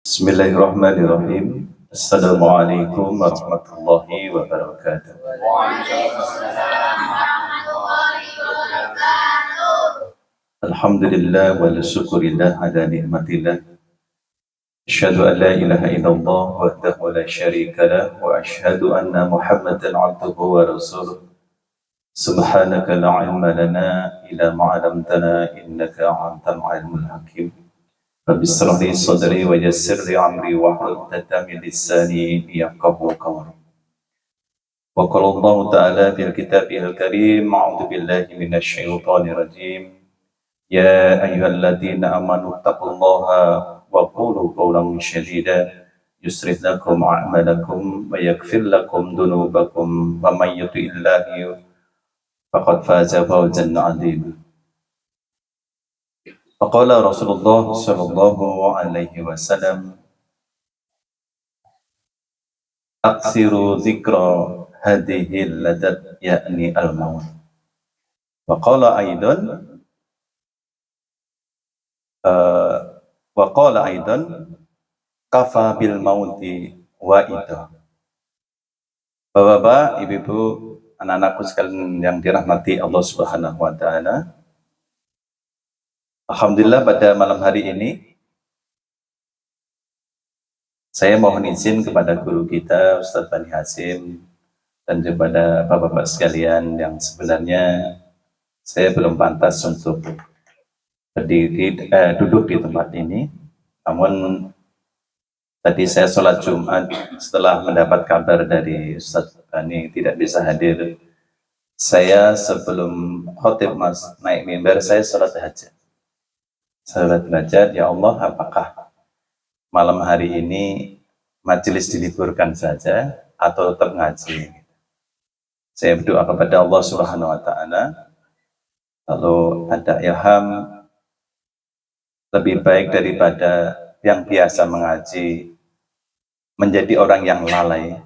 Bismillahirrahmanirrahim. Assalamualaikum warahmatullahi wabarakatuh. Alhamdulillah wal syukurillah ala nikmatillah. Asyhadu an la ilaha illallah wahdahu la syarika lah wa asyhadu anna Muhammadan abduhu wa rasuluh. Subhanaka la ilma lana illa ma 'allamtana innaka antal alimul hakim. Rabbi shrah li sadri wa yassir li amri wahlul 'uqdatam min lisani yafqahu qawli. Wa qala Allah ta'ala fil kitabihil karim, a'udzu billahi minasy syaithanir rajim. Ya ayyuhalladzina amanu taqullaha wa qulu qawlan sadida yuslih lakum a'malakum wa yaghfir lakum dhunubakum wa may yuti'illahi faqad faza fawzan 'azima. Faqala Rasulullah sallallahu alaihi wasallam, aksiru dzikra hadhil ladat yakni al-maut. Wa qala aidan kafa bil mauti wa ida. Bapak-bapak, ibu-ibu, anak-anakku sekalian yang dirahmati Allah Subhanahu wa taala. Alhamdulillah pada malam hari ini saya mohon izin kepada guru kita Ustadz Bani Hasim dan kepada bapak-bapak sekalian yang sebenarnya saya belum pantas untuk duduk di tempat ini. Namun tadi saya sholat Jumat setelah mendapat kabar dari Ustadz Bani tidak bisa hadir. Saya sebelum khotib naik mimbar saya sholat hajat. Sahabat hajat, ya Allah, apakah malam hari ini majelis diliburkan saja atau tetap ngaji? Saya berdoa kepada Allah Subhanahu wa taala, lalu ada ilham lebih baik daripada yang biasa mengaji menjadi orang yang lalai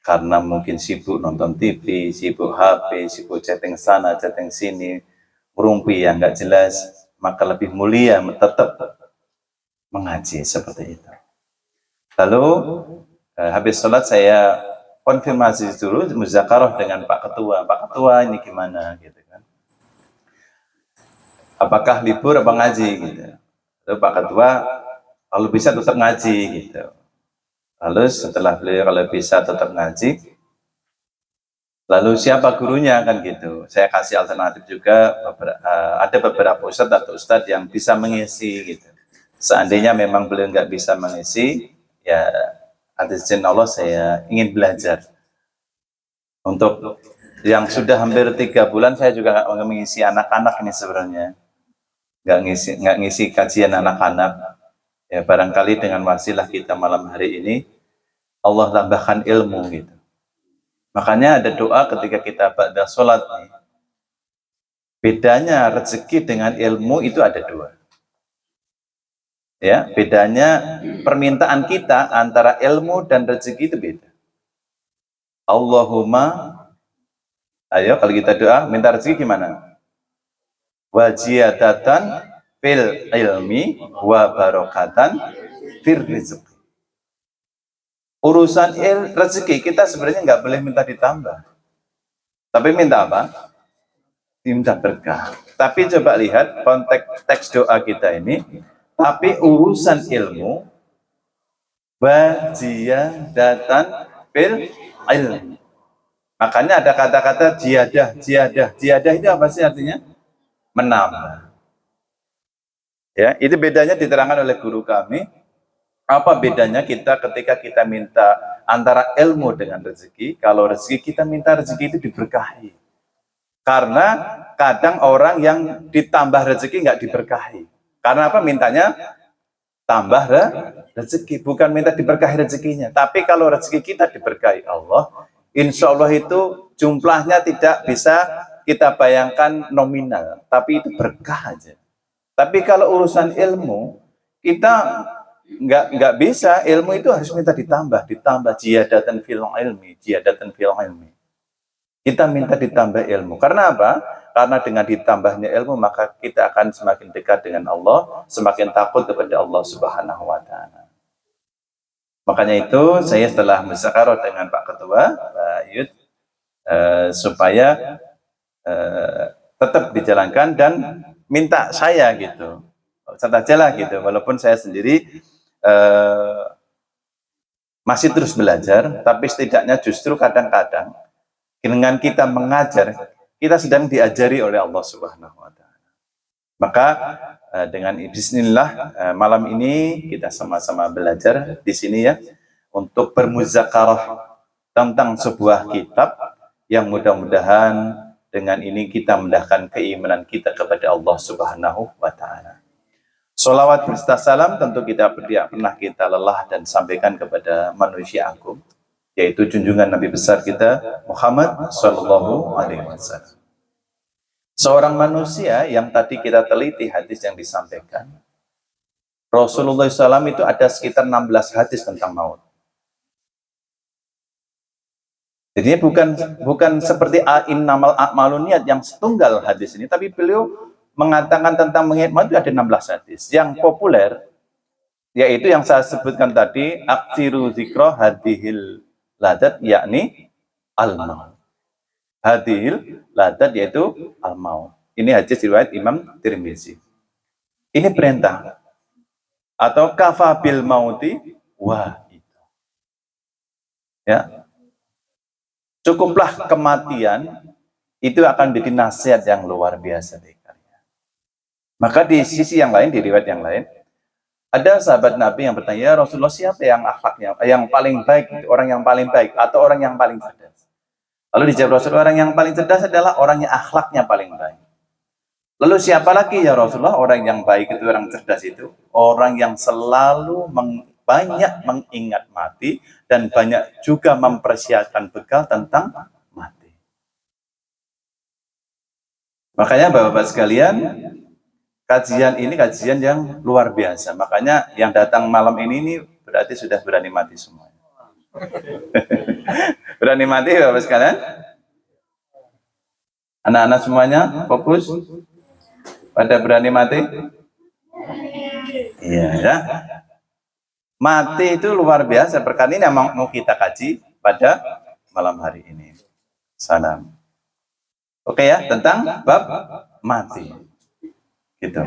karena mungkin sibuk nonton TV, sibuk HP, sibuk chatting sana, chatting sini, merumpi yang nggak jelas, maka lebih mulia tetap mengaji seperti itu. Lalu habis sholat saya konfirmasi dulu muzakarah dengan Pak Ketua. Pak Ketua ini gimana gitu kan? Apakah libur apa ngaji gitu? Lalu Pak Ketua kalau bisa tetap ngaji gitu. Lalu setelah beliau kalau bisa tetap ngaji, lalu siapa gurunya kan gitu. Saya kasih alternatif juga, ada beberapa ustadz atau ustadz yang bisa mengisi gitu. Seandainya memang beliau nggak bisa mengisi, ya atas izin Allah saya ingin belajar. Untuk yang sudah hampir 3 bulan saya juga nggak mengisi anak-anak ini sebenarnya, nggak ngisi kajian anak-anak. Ya barangkali dengan wasilah kita malam hari ini Allah tambahkan ilmu gitu. Makanya ada doa ketika kita ba'da sholat nih. Bedanya rezeki dengan ilmu itu ada 2. Ya, bedanya permintaan kita antara ilmu dan rezeki itu beda. Allahumma, ayo kalau kita doa minta rezeki gimana? Wajiyadatan fil ilmi wa barokatan fir rizqi. Urusan rezeki kita sebenarnya nggak boleh minta ditambah, tapi minta apa? Minta berkah. Tapi coba lihat konteks teks doa kita ini. Tapi urusan ilmu, wajiyadatan fil ilmi. Makanya ada kata-kata jiyadah. Jiyadah itu apa sih artinya? Menambah. Ya, itu bedanya diterangkan oleh guru kami. Apa bedanya kita ketika kita minta antara ilmu dengan rezeki? Kalau rezeki kita minta rezeki itu diberkahi. Karena kadang orang yang ditambah rezeki nggak diberkahi. Karena apa? Mintanya tambah rezeki, bukan minta diberkahi rezekinya. Tapi kalau rezeki kita diberkahi Allah, insya Allah itu jumlahnya tidak bisa kita bayangkan nominal, tapi itu berkah aja. Tapi kalau urusan ilmu, kita nggak bisa, ilmu itu harus minta ditambah ziyadatan fil ilmi. Kita minta ditambah ilmu. Karena apa? Karena dengan ditambahnya ilmu maka kita akan semakin dekat dengan Allah, semakin takut kepada Allah Subhanahu wa taala. Makanya itu saya setelah musyawarah dengan Pak Ketua, Pak Yud, supaya tetap dijalankan dan minta saya gitu, saja gitu, walaupun saya sendiri masih terus belajar, tapi setidaknya justru kadang-kadang dengan kita mengajar, kita sedang diajari oleh Allah Subhanahu wa Ta'ala. Maka dengan bismillah malam ini kita sama-sama belajar di sini ya untuk bermuzakarah tentang sebuah kitab yang mudah-mudahan dengan ini kita mendahkan keimanan kita kepada Allah Subhanahu wa Ta'ala. Sholawat berserta salam tentu tidak pernah kita lelah dan sampaikan kepada manusia agung, yaitu junjungan Nabi besar kita Muhammad Sallallahu Alaihi Wasallam. Seorang manusia yang tadi kita teliti hadis yang disampaikan, Rasulullah SAW itu ada sekitar 16 hadis tentang maut. Jadi bukan seperti innamal a'malu niat yang setunggal hadis ini, tapi beliau mengatakan tentang mengingat maut itu ada 16 hadis. Yang populer yaitu yang saya sebutkan tadi, aktsiru dzikra hadhil ladat, yakni al-maut. Hadhil ladat yaitu al-maut. Ini hadis riwayat Imam Tirmizi. Ini perintah atau kafabil mauti wahid. Ya. Cukuplah kematian itu akan menjadi nasihat yang luar biasa bagi kalian. Maka di sisi yang lain, di riwayat yang lain, ada sahabat Nabi yang bertanya, ya Rasulullah, siapa yang akhlaknya yang paling baik, orang yang paling baik atau orang yang paling cerdas? Lalu dijawab Rasulullah, orang yang paling cerdas adalah orang yang akhlaknya paling baik. Lalu siapa lagi ya Rasulullah? Orang yang baik itu, orang cerdas itu, orang yang selalu banyak mengingat mati dan banyak juga mempersiapkan bekal tentang mati. Makanya Bapak-Bapak sekalian, kajian ini kajian yang luar biasa. Makanya yang datang malam ini berarti sudah berani mati semua. Berani mati Bapak sekalian? Anak-anak semuanya fokus pada berani mati? Iya ya. Mati itu luar biasa. Perkara ini yang mau kita kaji pada malam hari ini. Salam. Oke ya, tentang bab mati. Gitu.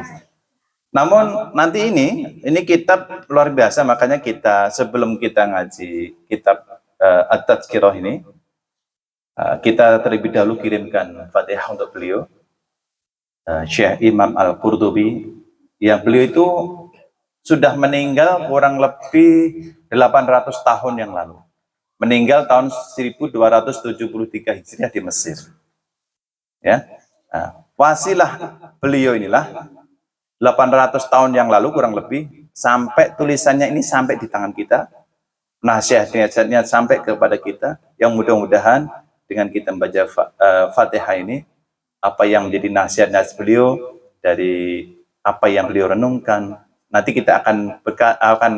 Namun nanti ini kitab luar biasa, makanya kita sebelum kita ngaji kitab At-Tazkirah ini, kita terlebih dahulu kirimkan Fatihah untuk beliau, Syekh Imam Al-Qurtubi, yang beliau itu sudah meninggal kurang lebih 800 tahun yang lalu. Meninggal tahun 1273 Hijriah di Mesir. Ya. Wasilah beliau inilah 800 tahun yang lalu kurang lebih, sampai tulisannya ini sampai di tangan kita, nasihat-nasihatnya sampai kepada kita, yang mudah-mudahan dengan kita membaca Fatihah ini, apa yang menjadi nasihat-nasihat beliau, dari apa yang beliau renungkan, nanti kita akan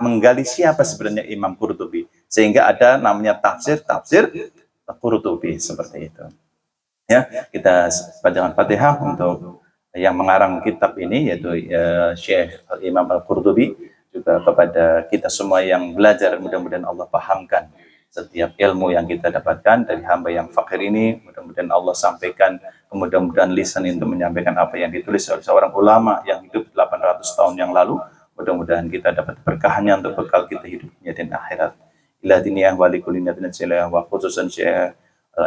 menggali siapa sebenarnya Imam Qurtubi, sehingga ada namanya tafsir Qurtubi, seperti itu. Ya, kita bacakan Fatihah untuk yang mengarang kitab ini, yaitu Syekh Imam Al-Qurtubi, juga kepada kita semua yang belajar, mudah-mudahan Allah pahamkan setiap ilmu yang kita dapatkan dari hamba yang fakir ini, mudah-mudahan Allah sampaikan, mudah-mudahan lisan untuk menyampaikan apa yang ditulis oleh seorang ulama yang hidup 800 tahun yang lalu, mudah-mudahan kita dapat berkahnya untuk bekal kita hidupnya dan akhirat. Ila diniyah wa likulinatina silah wa khususan Syekh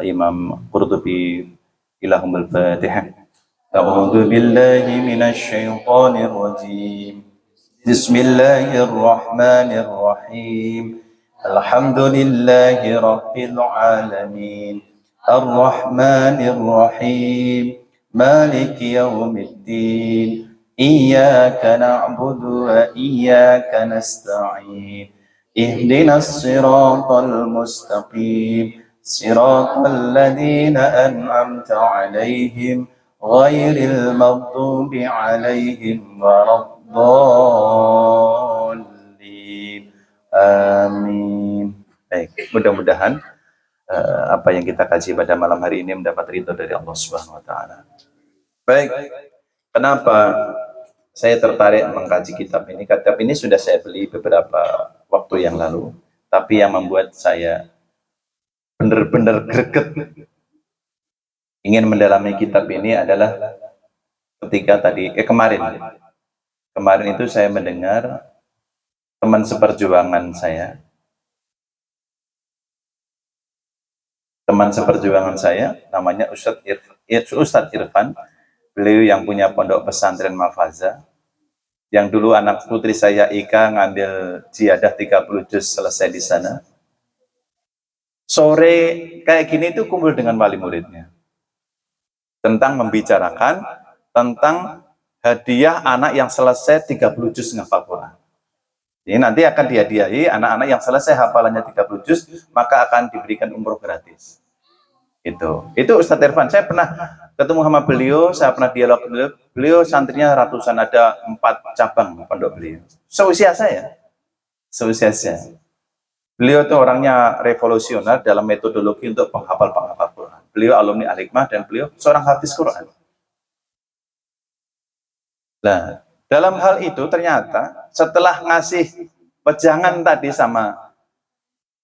Imam Qurtubi, ilahumul Fatihah. أعوذ بالله من الشيطان الرجيم بسم الله الرحمن الرحيم الحمد لله رب العالمين الرحمن الرحيم مالك يوم الدين إياك نعبد وإياك نستعين اهدنا الصراط المستقيم صراط الذين أنعمت عليهم غير المغضوب عليهم ولا الضالين. Amin. Baik, mudah-mudahan apa yang kita kaji pada malam hari ini mendapat ridho dari Allah Subhanahu wa taala. Baik. Kenapa saya tertarik mengkaji kitab ini? Kitab ini sudah saya beli beberapa waktu waktu yang lalu. Tapi yang membuat saya benar-benar greget ingin mendalami kitab ini adalah ketika kemarin itu saya mendengar teman seperjuangan saya namanya Ustadz Irfan. Beliau yang punya pondok pesantren Mafaza, yang dulu anak putri saya Ika ngambil jiadah 30 juz selesai di sana. Sore kayak gini itu kumpul dengan wali muridnya tentang membicarakan tentang hadiah anak yang selesai 30 juz ngafal Quran. Ini nanti akan dihadiahi anak-anak yang selesai hafalannya 30 juz, maka akan diberikan umroh gratis. Itu Ustadz Irfan. Saya pernah ketemu sama beliau, saya pernah dialog beliau. Beliau santrinya ratusan, ada 4 cabang pondok beliau. Seusia saya. Beliau itu orangnya revolusioner dalam metodologi untuk penghafal Quran. Beliau alumni Al-Hikmah dan beliau seorang hafiz Quran. Nah, dalam hal itu ternyata setelah ngasih pejangan tadi sama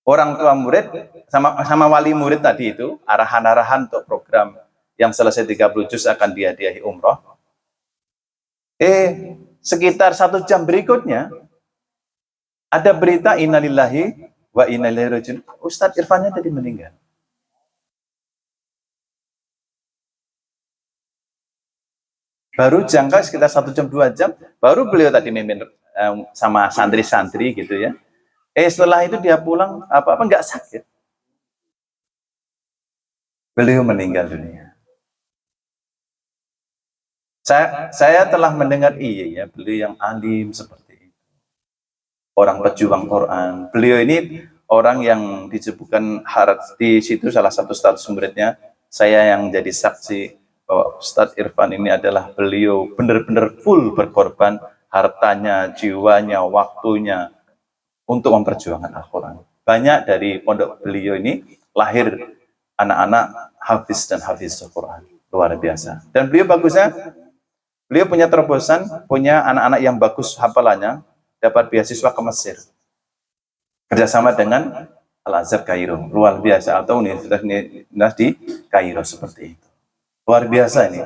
orang tua murid, sama wali murid tadi itu, arahan-arahan untuk program yang selesai 30 juz akan dihadiahi umroh. Sekitar 1 jam berikutnya, ada berita innalillahi wa inna ilaihi raji'un. Ustadz Irfannya tadi meninggal. Baru jangka sekitar 1 jam 2 jam, baru beliau tadi mimpin sama santri-santri gitu ya. Setelah itu dia pulang, apa-apa nggak sakit. Beliau meninggal dunia. Saya telah mendengar, iya ya, beliau yang alim seperti itu. Orang pejuang Quran. Beliau ini orang yang disebutkan di situ salah satu status muridnya, saya yang jadi saksi bahwa Ustadz Irfan ini adalah beliau benar-benar full berkorban hartanya, jiwanya, waktunya untuk memperjuangkan Al-Quran. Banyak dari pondok beliau ini lahir anak-anak hafiz dan hafiz Al-Quran. Luar biasa. Dan beliau bagusnya, beliau punya terobosan, punya anak-anak yang bagus hafalannya, dapat beasiswa ke Mesir. Kerjasama dengan Al-Azhar Kairo. Luar biasa. Atau universitas di Kairo seperti itu. Luar biasa ini.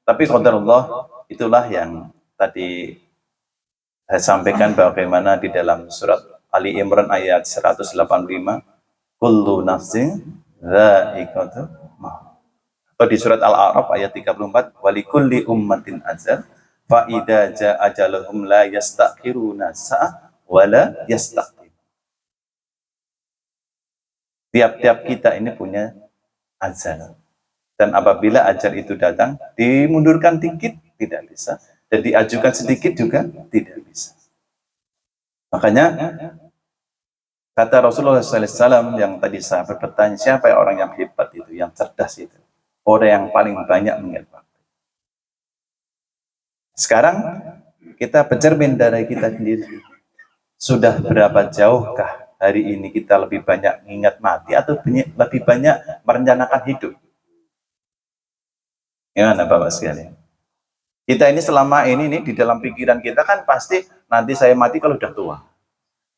Tapi qadarullah, itulah yang tadi saya sampaikan bagaimana di dalam surat Ali Imran ayat 185, kullu nafsin dha'iqatul maut. Atau di surat Al-A'raf ayat 34, walikulli ummatin ajal fa idza jaa ajaluhum la yastakhiruna sa'ah wa la yastaqdim. Tiap-tiap kita ini punya ajal. Dan apabila ajal itu datang, dimundurkan dikit tidak bisa, dan diajukan sedikit juga tidak bisa. Makanya kata Rasulullah SAW yang tadi saya bertanya, siapa orang yang hebat itu, yang cerdas itu? Orang yang paling banyak mengingat waktu. Sekarang kita bercermin dari kita sendiri. Sudah berapa jauhkah hari ini kita lebih banyak mengingat mati atau lebih banyak merencanakan hidup? Gimana Bapak sekalian? Kita ini selama ini nih, di dalam pikiran kita kan pasti nanti saya mati kalau udah tua.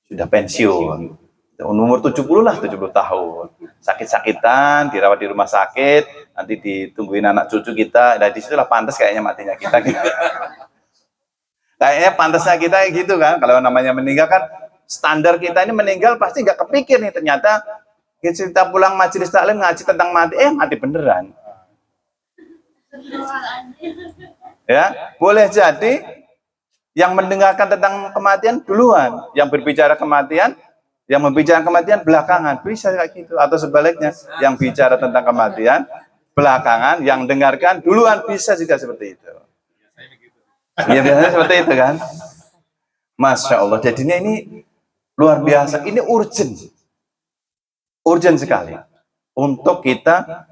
Sudah pensiun. Umur 70 lah, 70 tahun. Sakit-sakitan, dirawat di rumah sakit, nanti ditungguin anak cucu kita. Nah, disitulah pantas kayaknya matinya kita. Kayaknya pantasnya kita gitu kan. Kalau namanya meninggal kan, standar kita ini meninggal pasti nggak kepikir nih. Ternyata kita pulang majelis taklim ngaji tentang mati, mati beneran. Ya, boleh jadi yang mendengarkan tentang kematian duluan, yang berbicara kematian, yang membicarakan kematian belakangan, bisa kayak gitu. Atau sebaliknya, yang bicara tentang kematian belakangan, yang dengarkan duluan, bisa juga seperti itu. Ya biasanya seperti itu kan. Masya Allah, jadinya ini luar biasa, ini urgent sekali untuk kita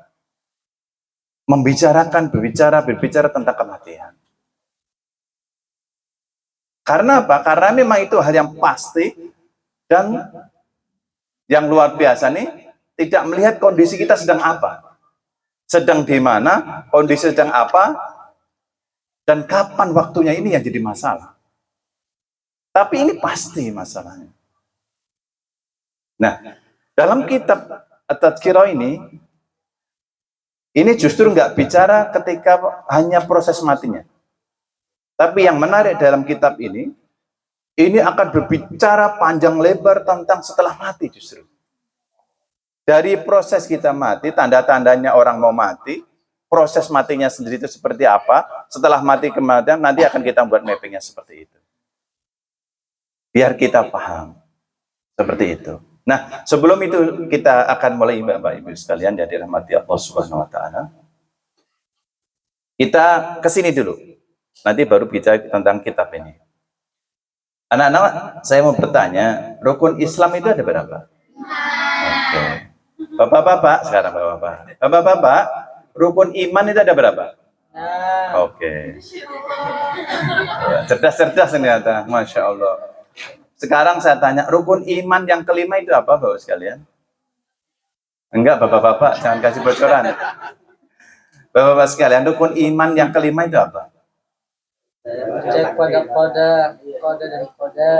berbicara tentang kematian. Karena apa? Karena memang itu hal yang pasti dan yang luar biasa nih, tidak melihat kondisi kita sedang apa, sedang di mana, kondisi sedang apa, dan kapan waktunya, ini yang jadi masalah. Tapi ini pasti masalahnya. Nah, dalam kitab At-Tadhkirah ini justru nggak bicara ketika hanya proses matinya. Tapi yang menarik dalam kitab ini akan berbicara panjang lebar tentang setelah mati justru. Dari proses kita mati, tanda-tandanya orang mau mati, proses matinya sendiri itu seperti apa, setelah mati kematian, nanti akan kita buat mappingnya seperti itu. Biar kita paham. Seperti itu. Nah, sebelum itu kita akan mulai Bapak Ibu sekalian yang dirahmati Allah Subhanahu wa taala. Kita ke sini dulu. Nanti baru bicara tentang kitab ini. Anak-anak, saya mau bertanya, rukun Islam itu ada berapa? Oke. Bapak-bapak, sekarang bapak-bapak. Bapak-bapak, rukun iman itu ada berapa? Oke. Cerdas-cerdas ternyata, Masya Allah. Sekarang saya tanya, rukun iman yang kelima itu apa, Bapak sekalian? Enggak, bapak-bapak, jangan kasih bocoran. Bapak-bapak sekalian, rukun iman yang kelima itu apa? Cek pada kode dari kode.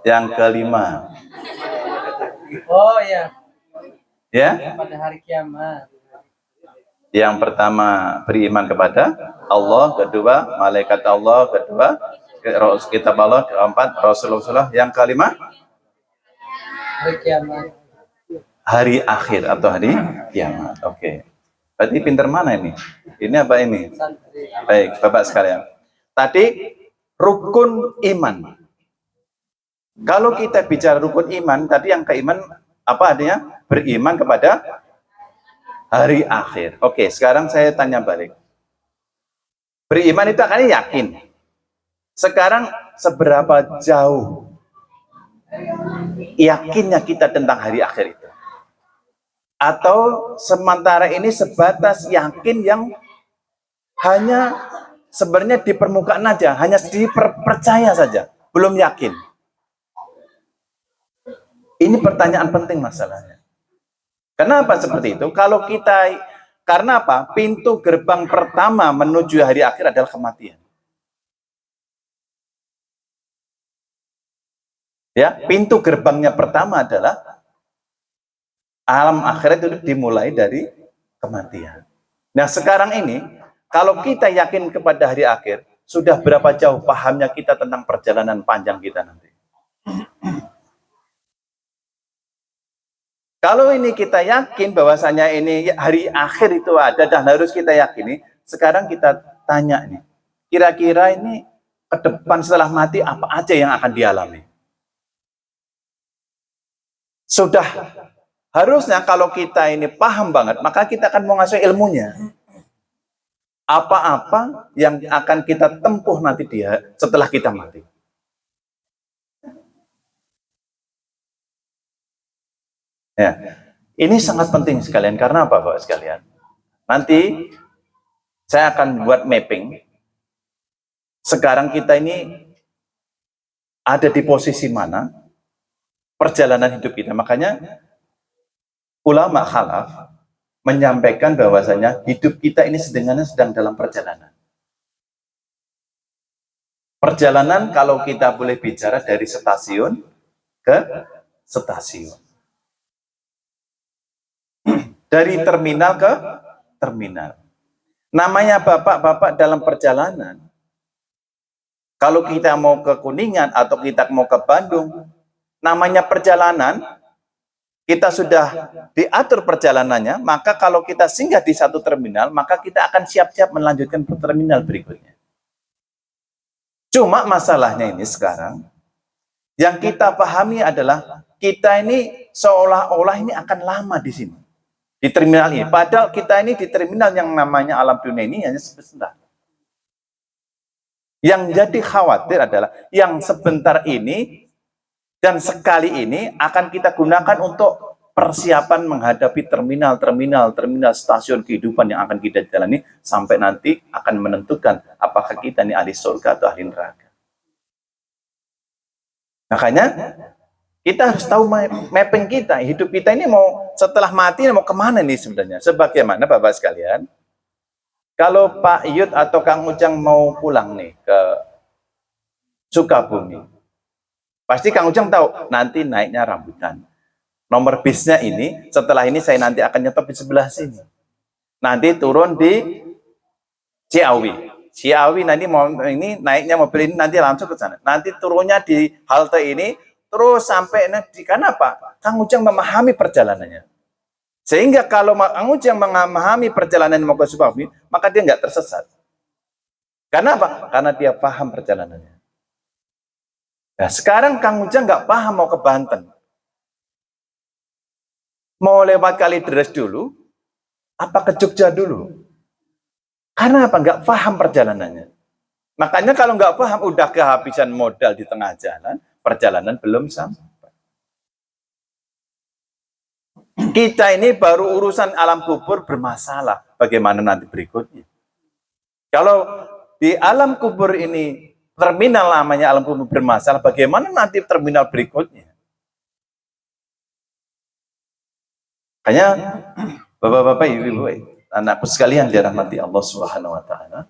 Yang kelima. Oh ya. Ya? Pada hari kiamat. Yang pertama beriman kepada Allah, kedua malaikat Allah, kedua kitab Allah, keempat Rasulullah, yang kelima Hari kiamat. hari akhir atau hari kiamat. Oke. Berarti pinter mana ini? Ini apa ini? Santri. Baik, Bapak sekalian. Tadi rukun iman. Kalau kita bicara rukun iman, tadi yang keiman apa adanya? Beriman kepada hari akhir. Oke, sekarang saya tanya balik. Beriman itu akan yakin. Sekarang seberapa jauh yakinnya kita tentang hari akhir itu? Atau sementara ini sebatas yakin yang hanya sebenarnya di permukaan aja, hanya dipercaya saja, belum yakin. Ini pertanyaan penting masalahnya. Kenapa seperti itu? Kalau kita, karena apa? Pintu gerbang pertama menuju hari akhir adalah kematian. Ya, pintu gerbangnya pertama adalah alam akhirat itu dimulai dari kematian. Nah, sekarang ini kalau kita yakin kepada hari akhir, sudah berapa jauh pahamnya kita tentang perjalanan panjang kita nanti? Kalau ini kita yakin bahwasanya ini hari akhir itu ada dan harus kita yakini, sekarang kita tanya nih, kira-kira ini ke depan setelah mati apa aja yang akan dialami? Sudah harusnya kalau kita ini paham banget, maka kita akan menguasai ilmunya. Apa-apa yang akan kita tempuh nanti dia setelah kita mati. Ya, ini sangat penting sekalian. Karena apa, Bapak sekalian? Nanti saya akan buat mapping. Sekarang kita ini ada di posisi mana perjalanan hidup kita. Makanya ulama khalaf menyampaikan bahwasanya hidup kita ini sedang dalam perjalanan. Perjalanan kalau kita boleh bicara dari stasiun ke stasiun. Dari terminal ke terminal. Namanya bapak-bapak dalam perjalanan. Kalau kita mau ke Kuningan atau kita mau ke Bandung, namanya perjalanan, kita sudah diatur perjalanannya, maka kalau kita singgah di satu terminal, maka kita akan siap-siap melanjutkan ke terminal berikutnya. Cuma masalahnya ini sekarang, yang kita pahami adalah kita ini seolah-olah ini akan lama di sini, di terminal ini. Padahal kita ini di terminal yang namanya alam dunia ini hanya sebentar. Yang jadi khawatir adalah yang sebentar ini dan sekali ini akan kita gunakan untuk persiapan menghadapi terminal stasiun kehidupan yang akan kita jalani sampai nanti akan menentukan apakah kita ini ahli surga atau ahli neraka. Makanya kita harus tahu mapping kita, hidup kita ini mau setelah mati mau kemana nih sebenarnya. Sebagaimana Bapak sekalian, kalau Pak Yud atau Kang Ujang mau pulang nih ke Sukabumi, pasti Kang Ujang tahu nanti naiknya rambutan. nomor bisnya ini, setelah ini saya nanti akan nyetop di sebelah sini. Nanti turun di Ciawi. Ciawi nanti mau ini naiknya mobil ini nanti langsung ke sana. Nanti turunnya di halte ini terus sampai di kenapa? Kang Ujang memahami perjalanannya. Sehingga kalau Kang Ujang memahami perjalanan mau ke Sukabumi, maka dia nggak tersesat. Karena apa? Karena dia paham perjalanannya. Nah, sekarang Kang Ujang nggak paham mau ke Banten. Mau lewat Kalideres dulu, apa ke Jogja dulu? Karena apa? Nggak paham perjalanannya. Makanya kalau nggak paham, udah kehabisan modal di tengah jalan, perjalanan belum sampai. Kita ini baru urusan alam kubur bermasalah. Bagaimana nanti berikutnya? Kalau di alam kubur ini, terminal namanya alam kubur bermasalah, bagaimana nanti terminal berikutnya? Makanya, Bapak-bapak, Ibu-ibu, anakku sekalian dirahmati Allah Subhanahu wa taala.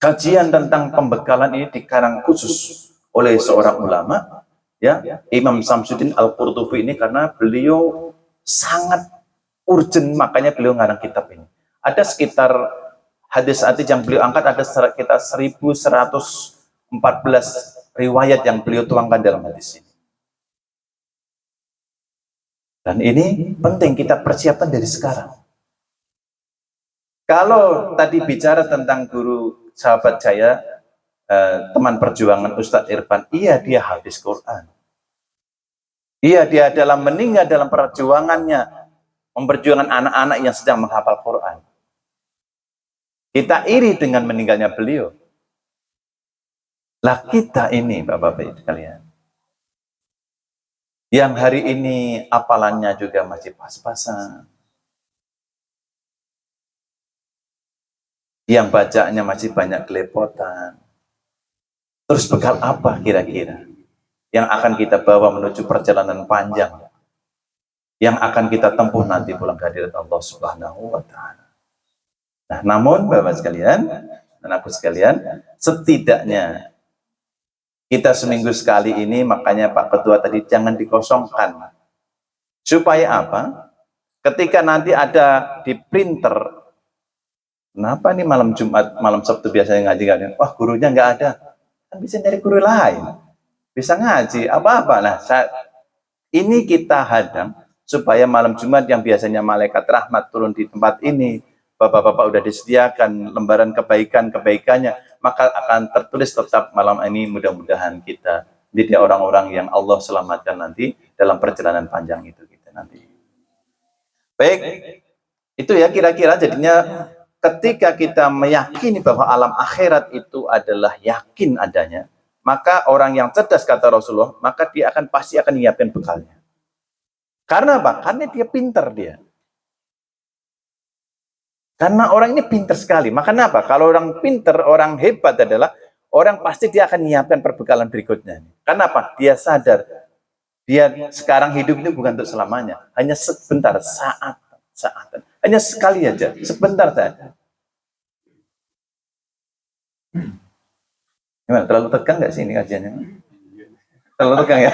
Kajian tentang pembekalan ini dikarang khusus oleh seorang ulama, ya, Imam Samsuddin Al-Qurtubi ini, karena beliau sangat urgent, makanya beliau ngarang kitab ini. Ada sekitar hadis-hadis yang beliau angkat, ada sekitar 1114 riwayat yang beliau tuangkan dalam hadis ini. Dan ini penting kita persiapkan dari sekarang. Kalau tadi bicara tentang guru sahabat saya, teman perjuangan Ustadz Irfan, iya dia habis Quran. Iya dia dalam meninggal dalam perjuangannya, memperjuangkan anak-anak yang sedang menghafal Quran. Kita iri dengan meninggalnya beliau. Lah kita ini, Bapak-bapak sekalian, yang hari ini apalannya juga masih pas-pasan, yang bacanya masih banyak kelepotan. Terus bekal apa kira-kira yang akan kita bawa menuju perjalanan panjang yang akan kita tempuh nanti pulang ke hadirat Allah Subhanahu wa taala. Nah, namun Bapak sekalian, anakku sekalian, setidaknya kita seminggu sekali ini, makanya Pak Ketua tadi jangan dikosongkan. Supaya apa? Ketika nanti ada di printer, kenapa nih malam Jumat, malam Sabtu biasanya ngaji, wah gurunya nggak ada, kan bisa dari guru lain, bisa ngaji, apa-apa. Nah, ini kita hadang supaya malam Jumat yang biasanya malaikat rahmat turun di tempat ini, Bapak-bapak udah disediakan lembaran kebaikan-kebaikannya, maka akan tertulis tetap malam ini, mudah-mudahan kita jadi orang-orang yang Allah selamatkan nanti dalam perjalanan panjang itu kita nanti. Baik, itu ya kira-kira jadinya ketika kita meyakini bahwa alam akhirat itu adalah yakin adanya, maka orang yang cerdas kata Rasulullah, maka dia akan pasti akan menyiapkan bekalnya. Karena apa? Karena dia pintar dia. Karena orang ini pintar sekali. Makanya apa? Kalau orang pintar, orang hebat adalah orang pasti dia akan menyiapkan perbekalan berikutnya. Karena apa? Dia sadar dia sekarang hidup ini bukan untuk selamanya, hanya sebentar, saat, hanya sekali aja, sebentar saja. Gimana? Terlalu tegang nggak sih ini kajiannya? Terlalu tegang ya?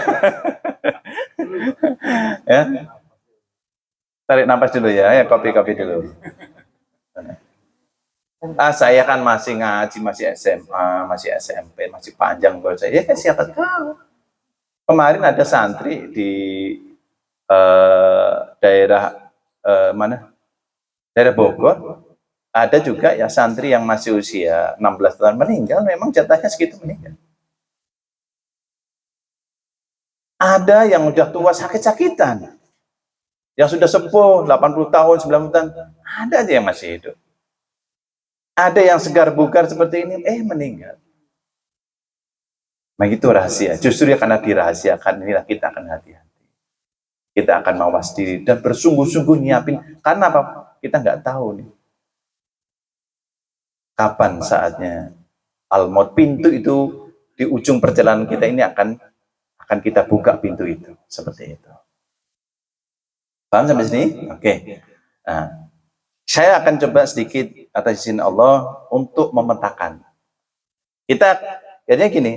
Ya? Tarik nafas dulu ya, kopi-kopi dulu. Saya kan masih ngaji, masih SMA, masih SMP, masih panjang buat saya. Ya siapa tahu. Kemarin ada santri di daerah mana? Daerah Bogor. Ada juga ya santri yang masih usia 16 tahun meninggal, memang jatahnya segitu meninggal. Ada yang udah tua sakit-sakitan, yang sudah sepuh 80 tahun, 90 tahun, ada aja yang masih hidup. Ada yang segar bugar seperti ini, meninggal. Nah itu rahasia, justru ya karena dirahasiakan inilah kita akan hati-hati. Kita akan mawas diri dan bersungguh-sungguh nyiapin, karena apa? Kita nggak tahu nih. Kapan saatnya al-maut, pintu itu di ujung perjalanan kita ini akan kita buka pintu itu, seperti itu. Paham sampai sini? Oke. Nah, saya akan coba sedikit atas izin Allah untuk memetakan. Kita jadinya gini,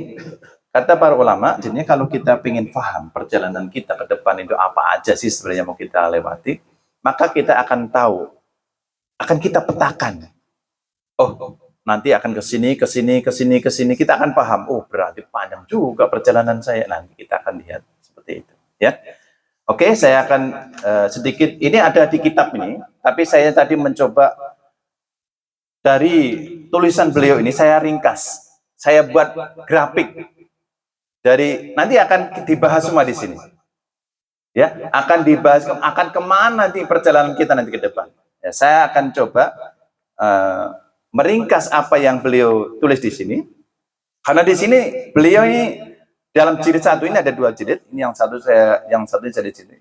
kata para ulama, jadinya kalau kita ingin paham perjalanan kita ke depan itu apa aja sih sebenarnya mau kita lewati, maka kita akan tahu, akan kita petakan. Oh, nanti akan ke sini, ke sini, ke sini, ke sini, kita akan paham. Oh, berarti panjang juga perjalanan saya. Nanti kita akan lihat seperti itu, ya. Oke, saya akan sedikit, ini ada di kitab ini, tapi saya tadi mencoba dari tulisan beliau ini, saya ringkas, saya buat grafik. Dari nanti akan dibahas semua di sini, ya, akan dibahas akan kemana nanti perjalanan kita nanti ke depan. Ya, saya akan coba meringkas apa yang beliau tulis di sini, karena di sini beliau ini dalam jilid satu ini ada 2 jilid. Ini yang satu jadi jilid.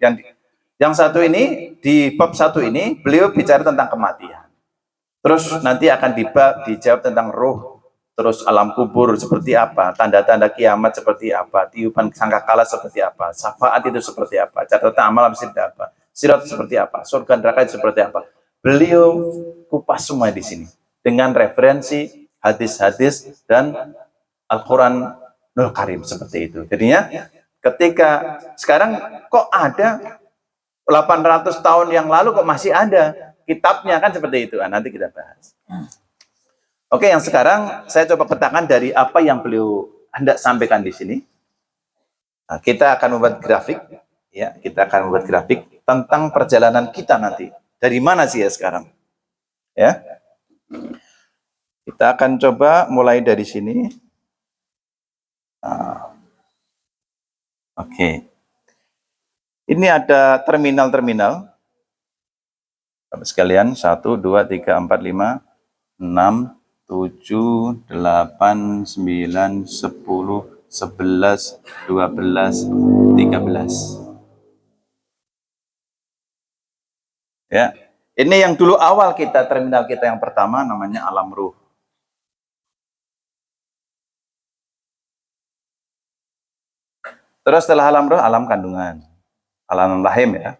Yang satu ini di bab 1 ini beliau bicara tentang kematian. Terus nanti akan dijawab tentang roh. Terus alam kubur seperti apa, tanda-tanda kiamat seperti apa, tiupan sangkakala seperti apa, syafaat itu seperti apa, catatan amal seperti apa, sirat seperti apa, surga neraka itu seperti apa. Beliau kupas semua di sini dengan referensi hadis-hadis dan Al-Quranul Karim seperti itu. Jadinya ketika sekarang kok ada 800 tahun yang lalu kok masih ada kitabnya kan seperti itu. Nah, nanti kita bahas. Oke, yang sekarang saya coba petakan dari apa yang beliau hendak sampaikan di sini. Nah, kita akan membuat grafik, ya, kita akan membuat grafik tentang perjalanan kita nanti. Dari mana sih ya sekarang? Ya, kita akan coba mulai dari sini. Nah, oke, ini ada terminal-terminal. Sekalian 1, 2, 3, 4, 5, 6. 7, 8, 9, 10, 11, 12, 13. Ya, ini yang dulu awal kita, terminal kita yang pertama namanya alam ruh. Terus setelah alam ruh, alam kandungan. Alam rahim ya,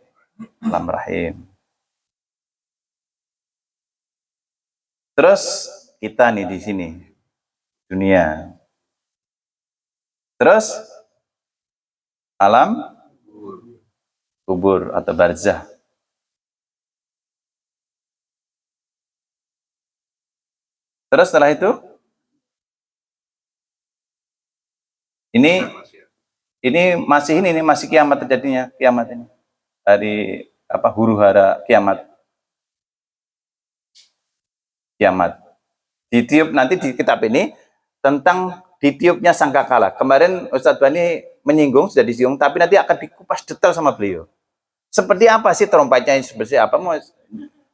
alam rahim. Terus kita nih di sini, dunia. Terus alam kubur atau barzah. Terus setelah itu, ini masih kiamat terjadinya, kiamat ini. Dari apa huru hara kiamat. Kiamat. Ditiup nanti di kitab ini tentang ditiupnya sangkakala. Kemarin Ustadz Bani menyinggung, sudah disinggung, tapi nanti akan dikupas detail sama beliau. Seperti apa sih trompetnya, seperti apa?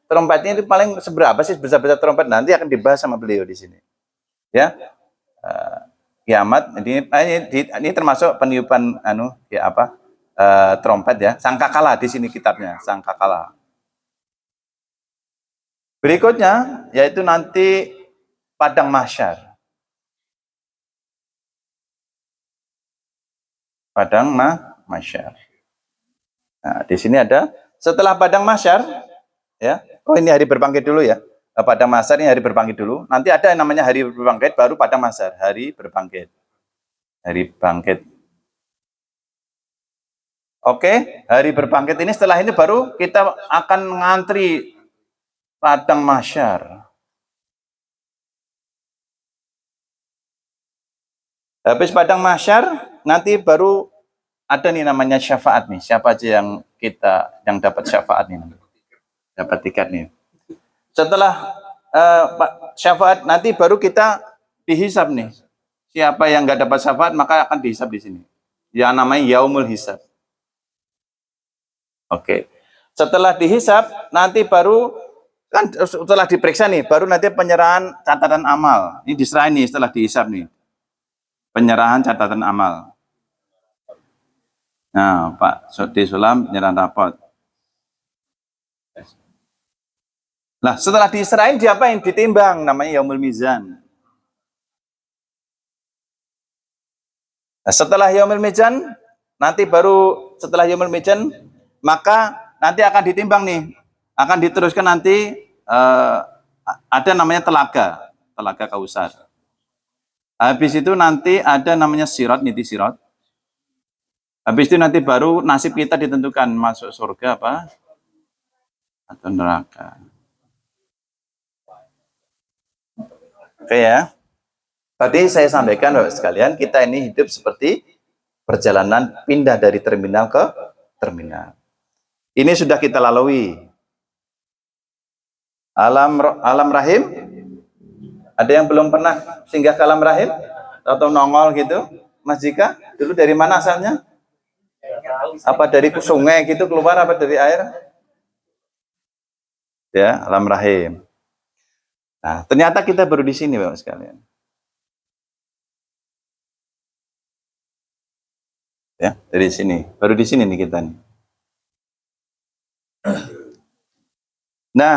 Trompetnya itu paling seberapa sih besar-besar trompet, nanti akan dibahas sama beliau di sini. Ya, kiamat ini termasuk peniupan trompet ya, sangkakala di sini kitabnya, sangkakala. Berikutnya yaitu nanti padang mahsyar. Padang mahsyar. Nah, di sini ada setelah padang mahsyar ya. Oh, ini hari berbangkit dulu ya. Padang mahsyar ini hari berbangkit dulu. Nanti ada yang namanya hari berbangkit, baru padang mahsyar, hari berbangkit. Hari bangkit. Oke, hari berbangkit ini setelah ini baru kita akan ngantri padang mahsyar. Habis padang mahsyar, nanti baru ada nih namanya syafaat nih. Siapa aja yang dapat syafaat nih? Dapat tiket nih. Setelah syafaat nanti baru kita dihisab nih. Siapa yang nggak dapat syafaat maka akan dihisab di sini. Yang namanya yaumul hisab. Oke. Setelah dihisab nanti baru kan setelah diperiksa nih, baru nanti penyerahan catatan amal. Ini diserahin nih setelah dihisab nih. Penyerahan catatan amal. Nah, Pak Soti Sulam penyerahan rapot. Nah, setelah diserahin diapain? Ditimbang, namanya yaumul mizan. Nah, setelah yaumul mizan, nanti baru setelah yaumul mizan, maka nanti akan ditimbang nih. Akan diteruskan nanti ada namanya telaga Kausar. Habis itu nanti ada namanya sirat, niti sirat. Habis itu nanti baru nasib kita ditentukan masuk surga apa atau neraka. Oke ya. Tadi saya sampaikan Bapak sekalian, kita ini hidup seperti perjalanan pindah dari terminal ke terminal. Ini sudah kita lalui. Alam rahim. Ada yang belum pernah singgah ke alam rahim atau nongol gitu? Mas Jika, dulu dari mana asalnya? Apa dari sungai gitu keluar, apa dari air? Ya, alam rahim. Nah, ternyata kita baru di sini Bapak sekalian. Ya, dari sini. Baru di sini nih kita nih. Nah,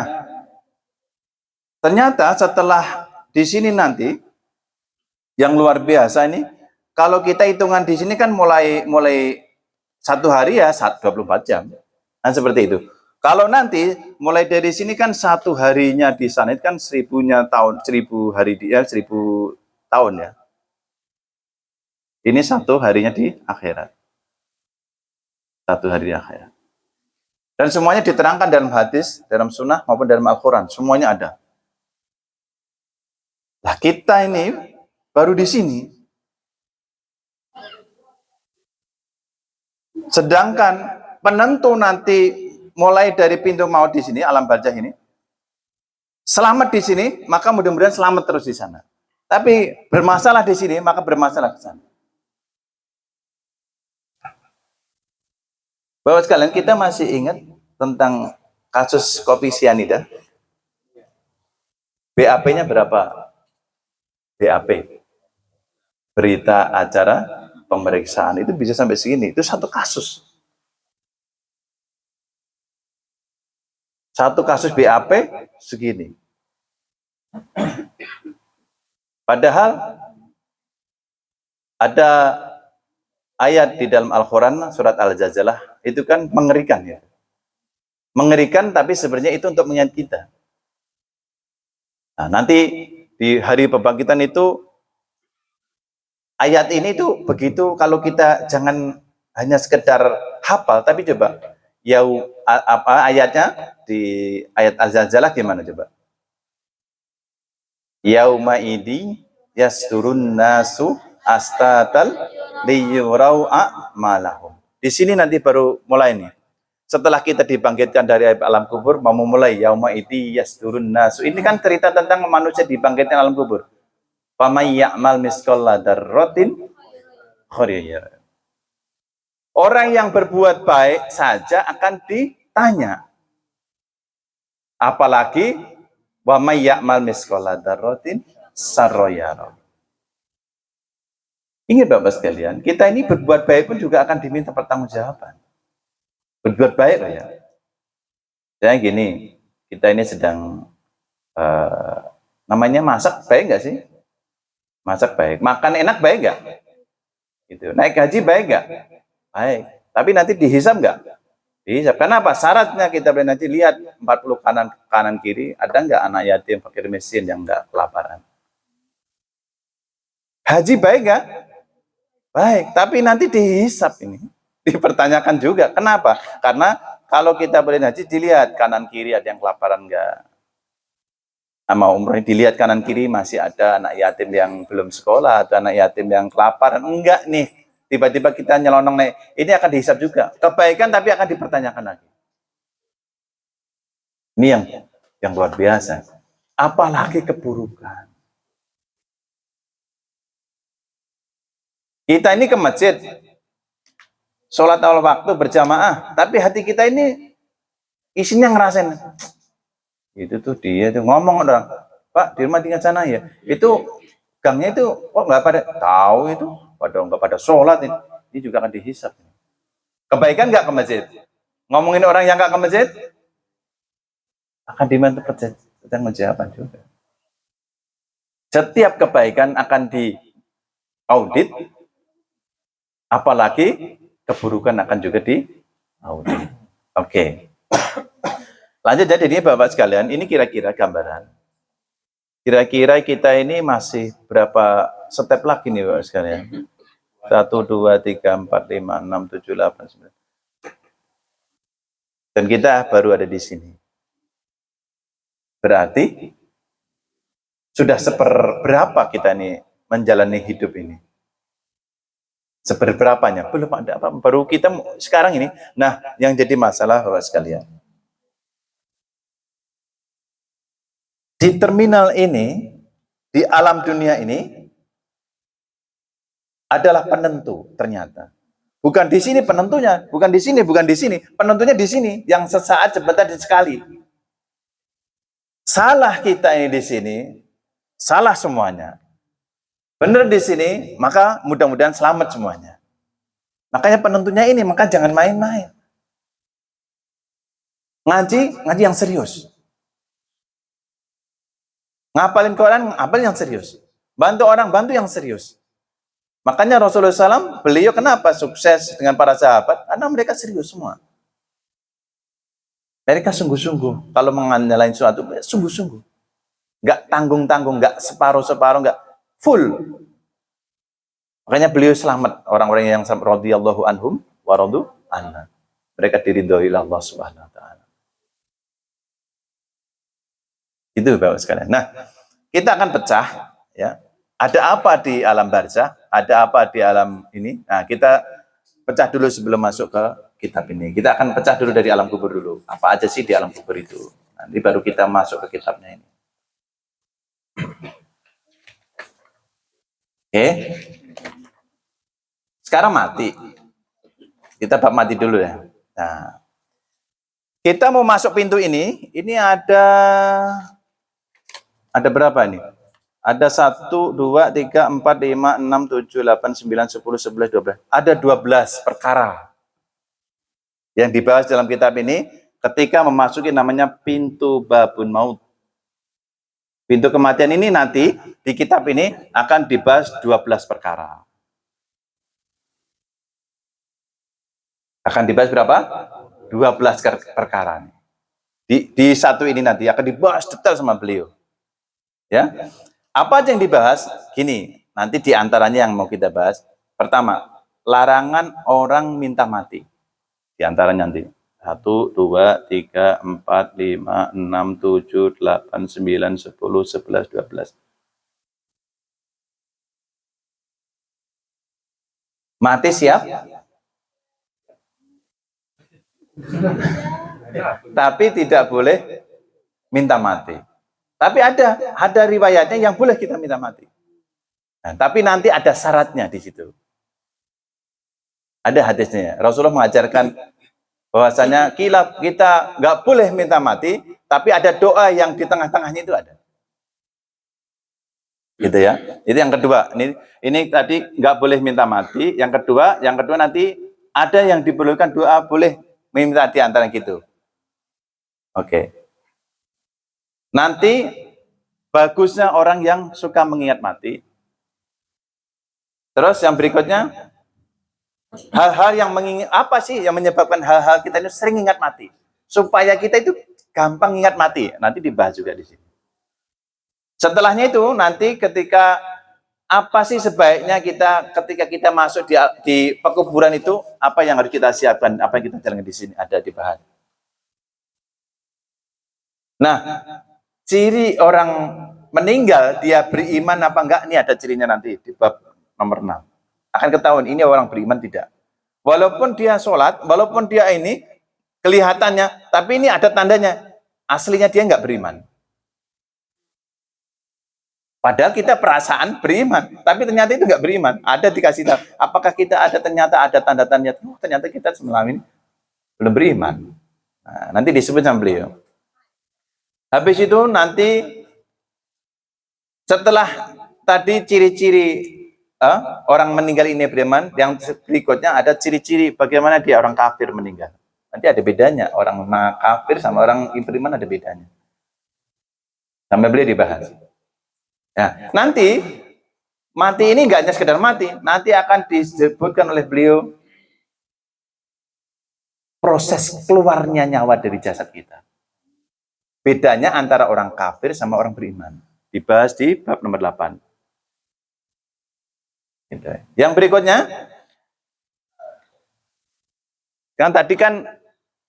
ternyata setelah di sini nanti yang luar biasa ini, kalau kita hitungan di sini kan mulai satu hari ya 24 jam. Nah, seperti itu. Kalau nanti mulai dari sini kan satu harinya di sana itu kan 1000 hari dia 1000 tahun ya. Ini satu harinya di akhirat. Satu hari di akhirat. Dan semuanya diterangkan dalam hadis, dalam sunnah maupun dalam Al-Quran. Semuanya ada. Nah, kita ini baru di sini. Sedangkan penentu nanti mulai dari pintu maut di sini, alam barzah ini, selamat di sini, maka mudah-mudahan selamat terus di sana. Tapi bermasalah di sini, maka bermasalah di sana. Bapak sekalian, kita masih ingat tentang kasus kopi sianida? BAP-nya berapa? BAP. Berita acara pemeriksaan itu bisa sampai segini. Itu satu kasus. Satu kasus BAP segini. Padahal ada ayat di dalam Al-Quran, surat Al-Zalzalah, itu kan mengerikan ya. Mengerikan, tapi sebenarnya itu untuk mengingat kita. Nah, nanti di hari pembangkitan itu, ayat ini tuh begitu, kalau kita jangan hanya sekedar hafal, tapi coba, apa ayatnya, di ayat Al-Zalzalah gimana coba? Yauma idi yasturun nasu astatal liyurau a'malahum. Di sini nanti baru mulai nih. Setelah kita dibangkitkan dari alam kubur, mau memulai yauma idi yasturun nasu. Ini kan cerita tentang manusia dibangkitkan alam kubur. Famay ya'mal misqala dzarratin khairan. Orang yang berbuat baik saja akan ditanya. Apalagi wa may ya'mal misqala dzarratin sarra. Ingat Bapak sekalian, kita ini berbuat baik pun juga akan diminta pertanggungjawaban. Berbuat baik loh ya. Saya gini, kita ini sedang namanya masak baik nggak sih? Masak baik. Makan enak baik nggak? Gitu. Naik haji baik nggak? Baik. Tapi nanti dihisab nggak? Dihisab. Karena apa? Syaratnya kita boleh nanti lihat 40 kanan kiri, ada nggak anak yatim, fakir miskin yang nggak kelaparan? Haji baik nggak? Baik, tapi nanti dihisab ini. Dipertanyakan juga. Kenapa? Karena kalau kita boleh haji, dilihat kanan kiri ada yang kelaparan enggak. Sama umroh dilihat kanan kiri masih ada anak yatim yang belum sekolah, atau anak yatim yang kelaparan. Enggak nih. Tiba-tiba kita nyelonong nih. Ini akan dihisab juga. Kebaikan tapi akan dipertanyakan lagi. Ini yang luar biasa. Apalagi keburukan. Kita ini ke masjid, sholat awal waktu berjamaah, tapi hati kita ini isinya ngerasain. Itu tuh dia tuh ngomong orang, Pak di rumah tinggal sana ya. Itu gangnya itu kok nggak pada tahu itu, nggak pada sholat ini. Ini juga akan dihisab. Kebaikan nggak ke masjid? Ngomongin orang yang nggak ke masjid, akan diminta pertanggungjawaban juga. Setiap kebaikan akan diaudit. Apalagi keburukan akan juga diaudit. Oke. Lanjut jadi ini Bapak sekalian, ini kira-kira gambaran Kira-kira kita ini masih berapa step lagi nih Bapak sekalian? 1, 2, 3, 4, 5, 6, 7, 8, 9. Dan kita baru ada di sini. Berarti sudah seberapa kita nih menjalani hidup ini? Seberapanya? Belum ada apa. Baru kita sekarang ini. Nah, yang jadi masalah Bapak sekalian. Di terminal ini, di alam dunia ini, adalah penentu ternyata. Bukan di sini penentunya, bukan di sini, bukan di sini. Penentunya di sini, yang sesaat, sebentar, dan sekali. Salah kita ini di sini, salah semuanya. Benar di sini, maka mudah-mudahan selamat semuanya. Makanya penentunya ini, maka jangan main-main. Ngaji yang serius. Ngapalin Quran, ngapalin yang serius. Bantu orang, bantu yang serius. Makanya Rasulullah SAW, beliau kenapa sukses dengan para sahabat? Karena mereka serius semua. Mereka sungguh-sungguh. Kalau mengandalkan suatu, sungguh-sungguh. Nggak tanggung-tanggung, nggak separuh-separuh, nggak full. Makanya beliau selamat. Orang-orang yang radhiyallahu anhum wa radu anha. Mereka diridhoi oleh Allah Subhanahu wa taala. Itu Bapak sekalian. Nah, kita akan pecah ya. Ada apa di alam barzah? Ada apa di alam ini? Nah, kita pecah dulu sebelum masuk ke kitab ini. Kita akan pecah dulu dari alam kubur dulu. Apa aja sih di alam kubur itu? Nanti baru kita masuk ke kitabnya ini. Oke. Sekarang mati. Kita bab mati dulu ya. Nah, kita mau masuk pintu ini ada berapa ini? Ada 1, 2, 3, 4, 5, 6, 7, 8, 9, 10, 11, 12. Ada 12 perkara yang dibahas dalam kitab ini ketika memasuki namanya pintu babun maut. Pintu kematian ini nanti di kitab ini akan dibahas 12 perkara. Akan dibahas berapa? 12 perkara. Di satu ini nanti akan dibahas detail sama beliau. Ya. Apa aja yang dibahas? Gini, nanti diantaranya yang mau kita bahas. Pertama, larangan orang minta mati. Di antaranya nanti. 1, 2, 3, 4, 5, 6, 7, 8, 9, 10, 11, 12. Mati siap? Tapi tidak boleh minta mati. Tapi ada riwayatnya yang boleh kita minta mati. Nah, tapi nanti ada syaratnya di situ. Ada hadisnya. Rasulullah mengajarkan bahwasanya kita nggak boleh minta mati, tapi ada doa yang di tengah-tengahnya itu ada. Gitu ya. Itu yang kedua. Ini tadi nggak boleh minta mati. Yang kedua nanti ada yang diperlukan doa boleh meminta di antara gitu. Oke. Nanti bagusnya orang yang suka mengingat mati. Terus yang berikutnya, hal-hal yang mengingat, apa sih yang menyebabkan hal-hal kita ini sering ingat mati? Supaya kita itu gampang ingat mati. Nanti dibahas juga di sini. Setelahnya itu nanti ketika apa sih sebaiknya ketika kita masuk di pekuburan itu, apa yang harus kita siapkan, apa yang kita jalankan di sini ada dibahas. Nah, ciri orang meninggal dia beriman apa enggak, ini ada cirinya nanti di bab nomor 6. Akan ketahuan ini orang beriman tidak. Walaupun dia sholat, walaupun dia ini kelihatannya, tapi ini ada tandanya. Aslinya dia enggak beriman. Padahal kita perasaan beriman, tapi ternyata itu enggak beriman. Ada dikasih tahu. Apakah kita ternyata ada tanda-tanda, ternyata kita selama ini belum beriman. Nah, nanti disebut sama beliau. Habis itu nanti setelah tadi ciri-ciri orang meninggal ini beriman, yang berikutnya ada ciri-ciri bagaimana dia orang kafir meninggal. Nanti ada bedanya, orang kafir sama orang beriman ada bedanya. Sampai beliau dibahas. Nah, nanti mati ini enggak hanya sekedar mati, nanti akan disebutkan oleh beliau proses keluarnya nyawa dari jasad kita. Bedanya antara orang kafir sama orang beriman. dibahas di bab nomor 8. Gitu. Yang berikutnya, kan tadi kan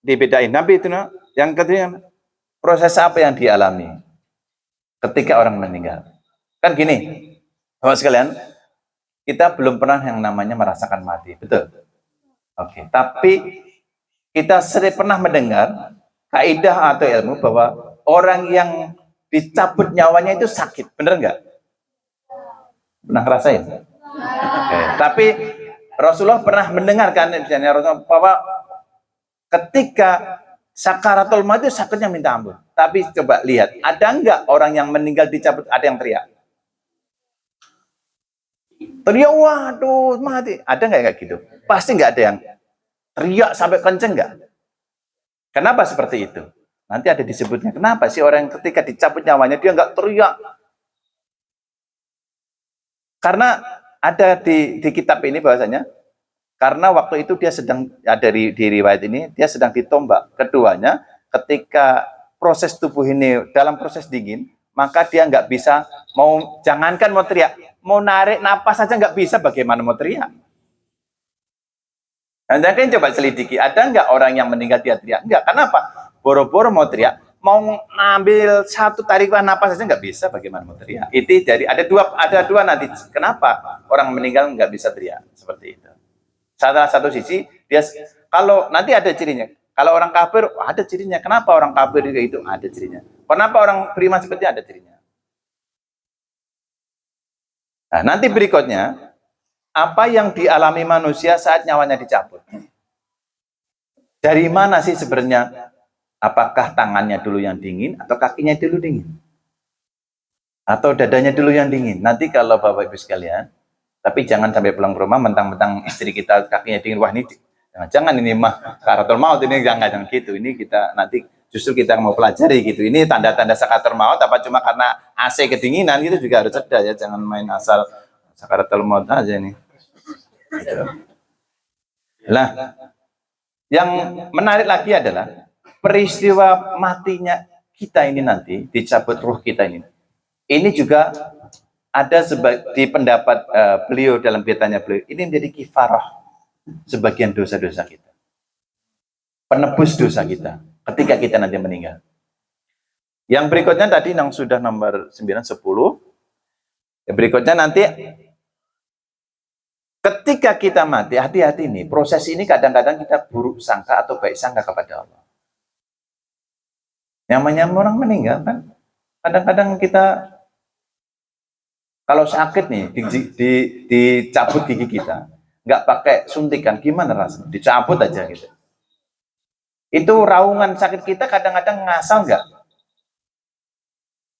dibedain. Nabi itu, yang ketiga, proses apa yang dialami ketika orang meninggal. Kan gini, Bapak sekalian, kita belum pernah yang namanya merasakan mati, betul? Oke, tapi kita sering pernah mendengar kaidah atau ilmu bahwa orang yang dicabut nyawanya itu sakit, bener nggak? Pernah ngerasain? Oke, tapi Rasulullah pernah mendengarkan misalnya Rasulullah bahwa ketika sakaratul maut itu sakitnya minta ampun. Tapi coba lihat, ada nggak orang yang meninggal dicabut, ada yang teriak? Teriak, waduh, mati. Ada nggak kayak gitu? Pasti nggak ada yang teriak sampai kenceng nggak? Kenapa seperti itu? Nanti ada disebutnya. Kenapa sih orang yang ketika dicabut nyawanya dia nggak teriak? Karena ada di kitab ini bahwasanya, karena waktu itu dia sedang ada di riwayat ini, dia sedang ditombak. Keduanya, ketika proses tubuh ini dalam proses dingin, maka dia nggak bisa, jangankan mau teriak, mau narik napas saja nggak bisa, bagaimana mau teriak? Anda kan coba selidiki, ada nggak orang yang meninggal dia teriak? Enggak, kenapa? Boro-boro mau teriak, mau ngambil satu tarikan napas saja nggak bisa, bagaimana mau teriak? Itu dari ada dua nanti. Kenapa orang meninggal nggak bisa teriak seperti itu? Salah satu sisi dia, kalau nanti ada cirinya. Kalau orang kafir ada cirinya. Kenapa orang kafir juga itu ada cirinya? Kenapa orang beriman seperti ada cirinya? Nah, nanti berikutnya, apa yang dialami manusia saat nyawanya dicabut? Dari mana sih sebenarnya? Apakah tangannya dulu yang dingin atau kakinya dulu dingin? Atau dadanya dulu yang dingin? Nanti kalau Bapak Ibu sekalian, tapi jangan sampai pulang ke rumah mentang-mentang istri kita kakinya dingin, wah ini jangan ini mah sakaratul maut, ini jangan gitu. Ini kita nanti justru kita mau pelajari gitu. Ini tanda-tanda sakaratul maut apa cuma karena AC kedinginan gitu, juga harus cerdas ya, jangan main asal sakaratul maut aja nih. Gitu. Nah, yang menarik lagi adalah peristiwa matinya kita ini nanti, dicabut ruh kita ini. Ini juga ada di pendapat beliau dalam pidato beliau, ini menjadi kifarah sebagian dosa-dosa kita. Penebus dosa kita ketika kita nanti meninggal. Yang berikutnya tadi yang sudah nomor 9, 10. Yang berikutnya nanti ketika kita mati, hati-hati nih, proses ini kadang-kadang kita buruk sangka atau baik sangka kepada Allah. Namanya orang meninggal kan, kadang-kadang kita kalau sakit nih, dicabut gigi kita, nggak pakai suntikan, gimana rasanya? Dicabut aja gitu. Itu raungan sakit kita kadang-kadang ngasal nggak?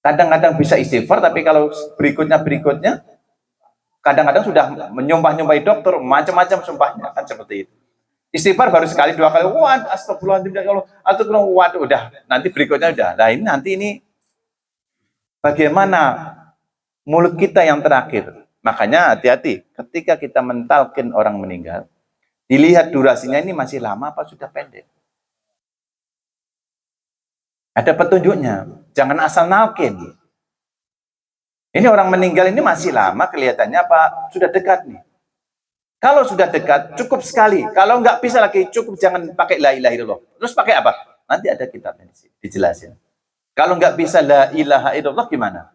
Kadang-kadang bisa istighfar, tapi kalau berikutnya, kadang-kadang sudah menyumpah-nyumpahi dokter, macam-macam sumpahnya, kan seperti itu. Istighfar baru sekali, dua kali, wah astagfirullahaladzim, astagfirullah, waduh, udah, nanti berikutnya udah. Nah ini nanti ini bagaimana mulut kita yang terakhir. Makanya hati-hati, ketika kita mentalkin orang meninggal, dilihat durasinya ini masih lama apa sudah pendek. Ada petunjuknya, jangan asal nalkin. Ini orang meninggal ini masih lama kelihatannya apa sudah dekat nih. Kalau sudah dekat, cukup sekali. Kalau nggak bisa lagi, cukup jangan pakai la ilaha illallah. Terus pakai apa? Nanti ada kitabnya dijelasin. Kalau nggak bisa la ilaha illallah gimana?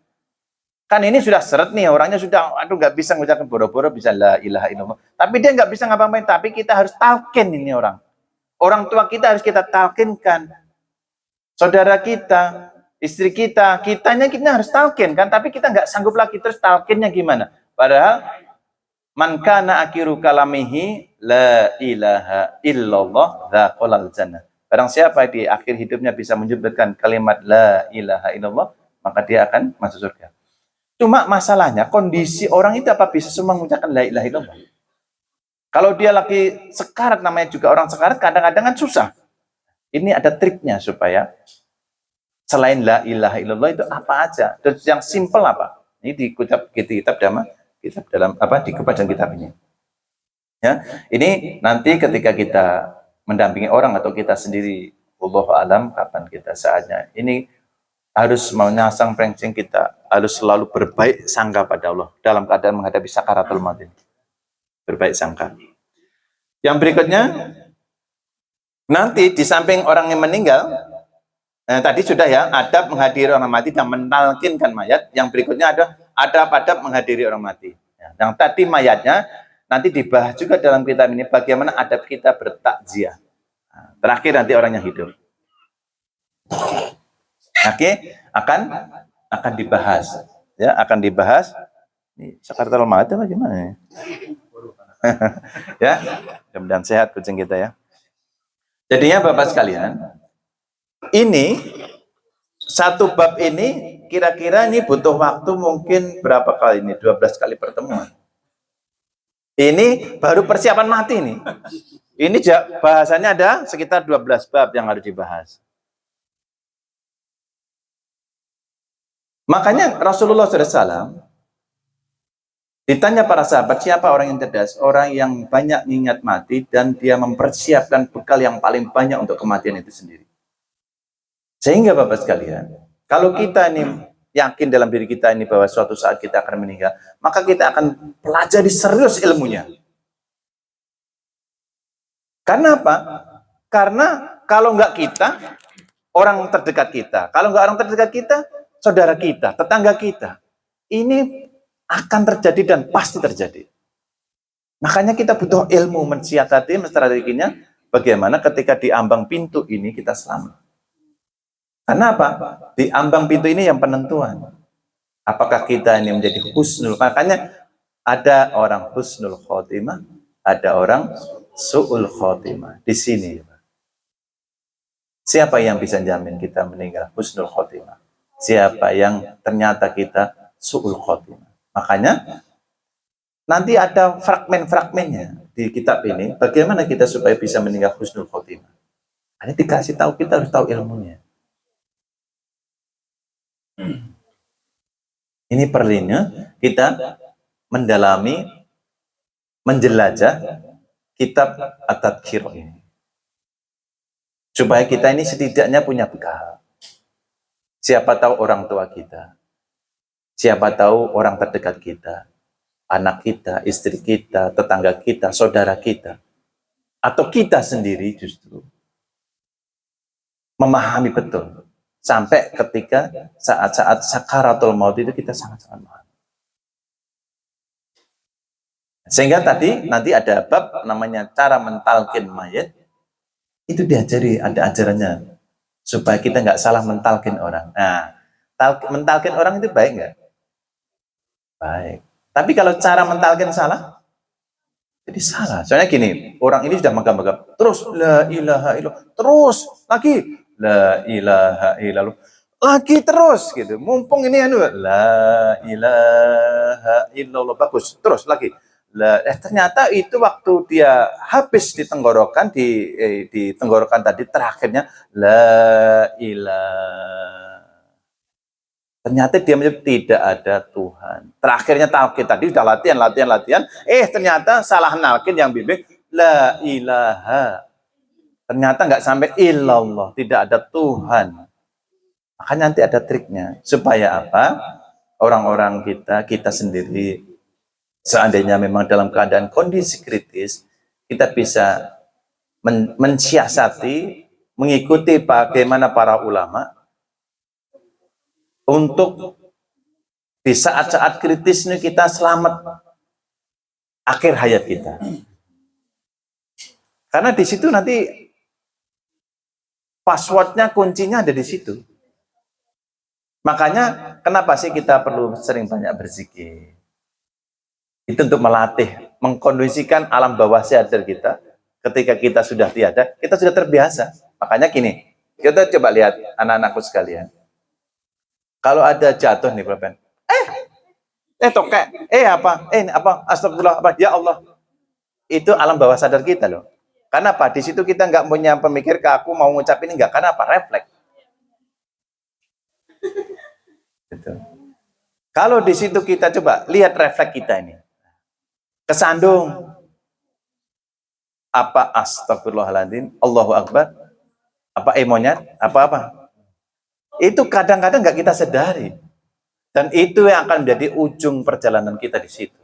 Kan ini sudah seret nih, orangnya sudah, aduh nggak bisa ngucapkan boro-boro bisa la ilaha illallah. Tapi dia nggak bisa ngapa-ngapain, tapi kita harus talkin ini orang. Orang tua kita harus kita talkinkan. Saudara kita, istri kitanya kita harus talkin kan, tapi kita nggak sanggup lagi, terus talkinnya gimana? Padahal man kana akhiru kalamihi la ilaha illallah dzaqalal jannah. Barang siapa di akhir hidupnya bisa menyebutkan kalimat la ilaha illallah, maka dia akan masuk surga. Cuma masalahnya kondisi orang itu apa bisa semua mengucapkan la ilaha illallah? Kalau dia lagi sekarat, namanya juga orang sekarat, kadang-kadang kan susah. Ini ada triknya supaya selain la ilaha illallah itu apa aja. Dan yang simple apa? Ini di kitab dalam apa di kebacan kitab ini. Ya, ini nanti ketika kita mendampingi orang atau kita sendiri, wallahu alam kapan kita saatnya. Ini harus menyasang penceng kita, harus selalu berbaik sangka pada Allah dalam keadaan menghadapi sakaratul maut ini. Berbaik sangka. Yang berikutnya, nanti di samping orang yang meninggal, tadi sudah ya, adab menghadiri orang mati dan mentalkinkan mayat. Yang berikutnya ada adab-adab menghadiri orang mati. Ya, yang tadi mayatnya, nanti dibahas juga dalam kitab ini bagaimana adab kita bertakziah. Nah, terakhir nanti orang yang hidup. Oke, akan dibahas. Ya, akan dibahas. Ini sakaratul maut apa gimana ya? Ya, mudah-mudahan sehat kucing kita ya. Jadinya Bapak sekalian, ini satu bab ini kira-kira ini butuh waktu mungkin berapa kali ini? 12 kali pertemuan. Ini baru persiapan mati nih. Ini bahasannya ada sekitar 12 bab yang harus dibahas. Makanya Rasulullah SAW ditanya para sahabat, siapa orang yang cerdas? Orang yang banyak mengingat mati dan dia mempersiapkan bekal yang paling banyak untuk kematian itu sendiri. Sehingga Bapak sekalian, kalau kita ini yakin dalam diri kita ini bahwa suatu saat kita akan meninggal, maka kita akan pelajari serius ilmunya. Karena apa? Karena kalau enggak kita, orang terdekat kita. Kalau enggak orang terdekat kita, saudara kita, tetangga kita. Ini akan terjadi dan pasti terjadi. Makanya kita butuh ilmu mensiasati, menstrateginya, bagaimana ketika di ambang pintu ini kita selamat. Karena apa? Di ambang pintu ini yang penentuan. Apakah kita ini menjadi husnul. Makanya ada orang husnul khotimah, ada orang su'ul khotimah. Di sini. Siapa yang bisa jamin kita meninggal husnul khotimah? Siapa yang ternyata kita su'ul khotimah? Makanya nanti ada fragmen-fragmennya di kitab ini. Bagaimana kita supaya bisa meninggal husnul khotimah? Ini dikasih tahu, kita harus tahu ilmunya. Ini perlunya kita mendalami, menjelajah kitab At-Tadhkir ini. Supaya kita ini setidaknya punya bekal. Siapa tahu orang tua kita. Siapa tahu orang terdekat kita. Anak kita, istri kita, tetangga kita, saudara kita. Atau kita sendiri justru. Memahami betul. Sampai ketika saat-saat sakaratul maut itu kita sangat-sangat paham. Sehingga tadi nanti ada bab namanya cara mentalkin mayat. Itu diajari, ada ajarannya. Supaya kita nggak salah mentalkin orang. Nah, mentalkin orang itu baik nggak? Baik. Tapi kalau cara mentalkin salah, jadi salah. Soalnya gini, orang ini sudah megap-megap. Terus, la ilaha illallah. Terus, lagi. La ilaha illallah. Lagi terus gitu. Mumpung ini la ilaha illallah, bagus. Terus lagi. Ternyata itu waktu dia habis di tenggorokan di tenggorokan tadi terakhirnya la ilaha. Ternyata dia menyebut tidak ada Tuhan. Terakhirnya talqin tadi sudah latihan. Ternyata salah nalkin yang bimbing la ilaha. Ternyata nggak sampai illallah, tidak ada Tuhan. Maka nanti ada triknya. Supaya apa? Orang-orang kita sendiri, seandainya memang dalam keadaan kondisi kritis, kita bisa mensiasati, mengikuti bagaimana para ulama, untuk di saat-saat kritis ini kita selamat akhir hayat kita. Karena di situ nanti passwordnya, kuncinya ada di situ. Makanya kenapa sih kita perlu sering banyak berzikir? Itu untuk melatih, mengkondisikan alam bawah sadar kita. Ketika kita sudah tiada, kita sudah terbiasa. Makanya gini, kita coba lihat anak-anakku sekalian. Kalau ada jatuh nih, Bapak. Tokek. Astagfirullah, apa? Ya Allah. Itu alam bawah sadar kita loh. Karena apa? Di situ kita nggak punya pemikir ke aku mau ngucapin enggak. Karena apa? Refleks. Gitu. Kalau di situ kita coba lihat refleks kita ini. Kesandung. Apa astagfirullahaladzim, Allahu Akbar? Apa monyet? Apa-apa? Itu kadang-kadang nggak kita sadari. Dan itu yang akan menjadi ujung perjalanan kita di situ.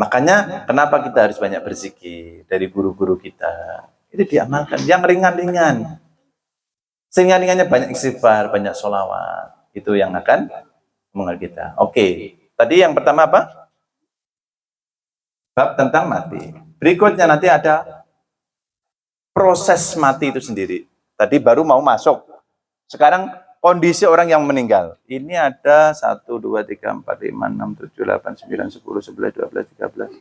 Makanya kenapa kita harus banyak berzikir dari guru-guru kita. Itu diamalkan. Yang ringan-ringan. Seringan-ringannya banyak istighfar, banyak sholawat. Itu yang akan mengenal kita. Oke. Tadi yang pertama apa? Bab tentang mati. Berikutnya nanti ada proses mati itu sendiri. Tadi baru mau masuk. Sekarang kondisi orang yang meninggal. Ini ada 1, 2, 3, 4, 5, 6, 7, 8, 9, 10, 11, 12, 13.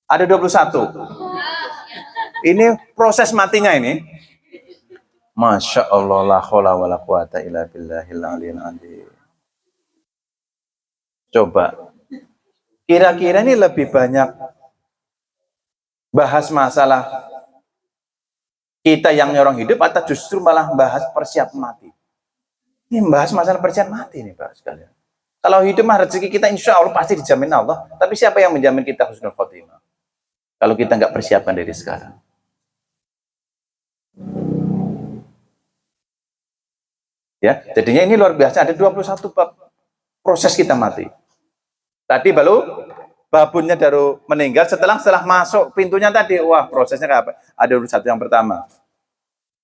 Ada 21. Ini proses matinya ini. Masya Allah, la khawla wa la quwata illa billahil aliyil azim. Coba. Kira-kira ini lebih banyak bahas masalah kita yang nyorong hidup atau justru malah bahas persiapan mati? Ini bahas masalah persiapan mati nih Pak sekalian. Kalau hidup mah rezeki kita insya Allah pasti dijamin Allah. Tapi siapa yang menjamin kita husnul khotimah? Kalau kita nggak persiapan dari sekarang. Ya, jadinya ini luar biasa. Ada 21 bab proses kita mati. Tadi baru babunnya baru meninggal, setelah masuk pintunya tadi, wah prosesnya kayak apa? Ada satu yang pertama.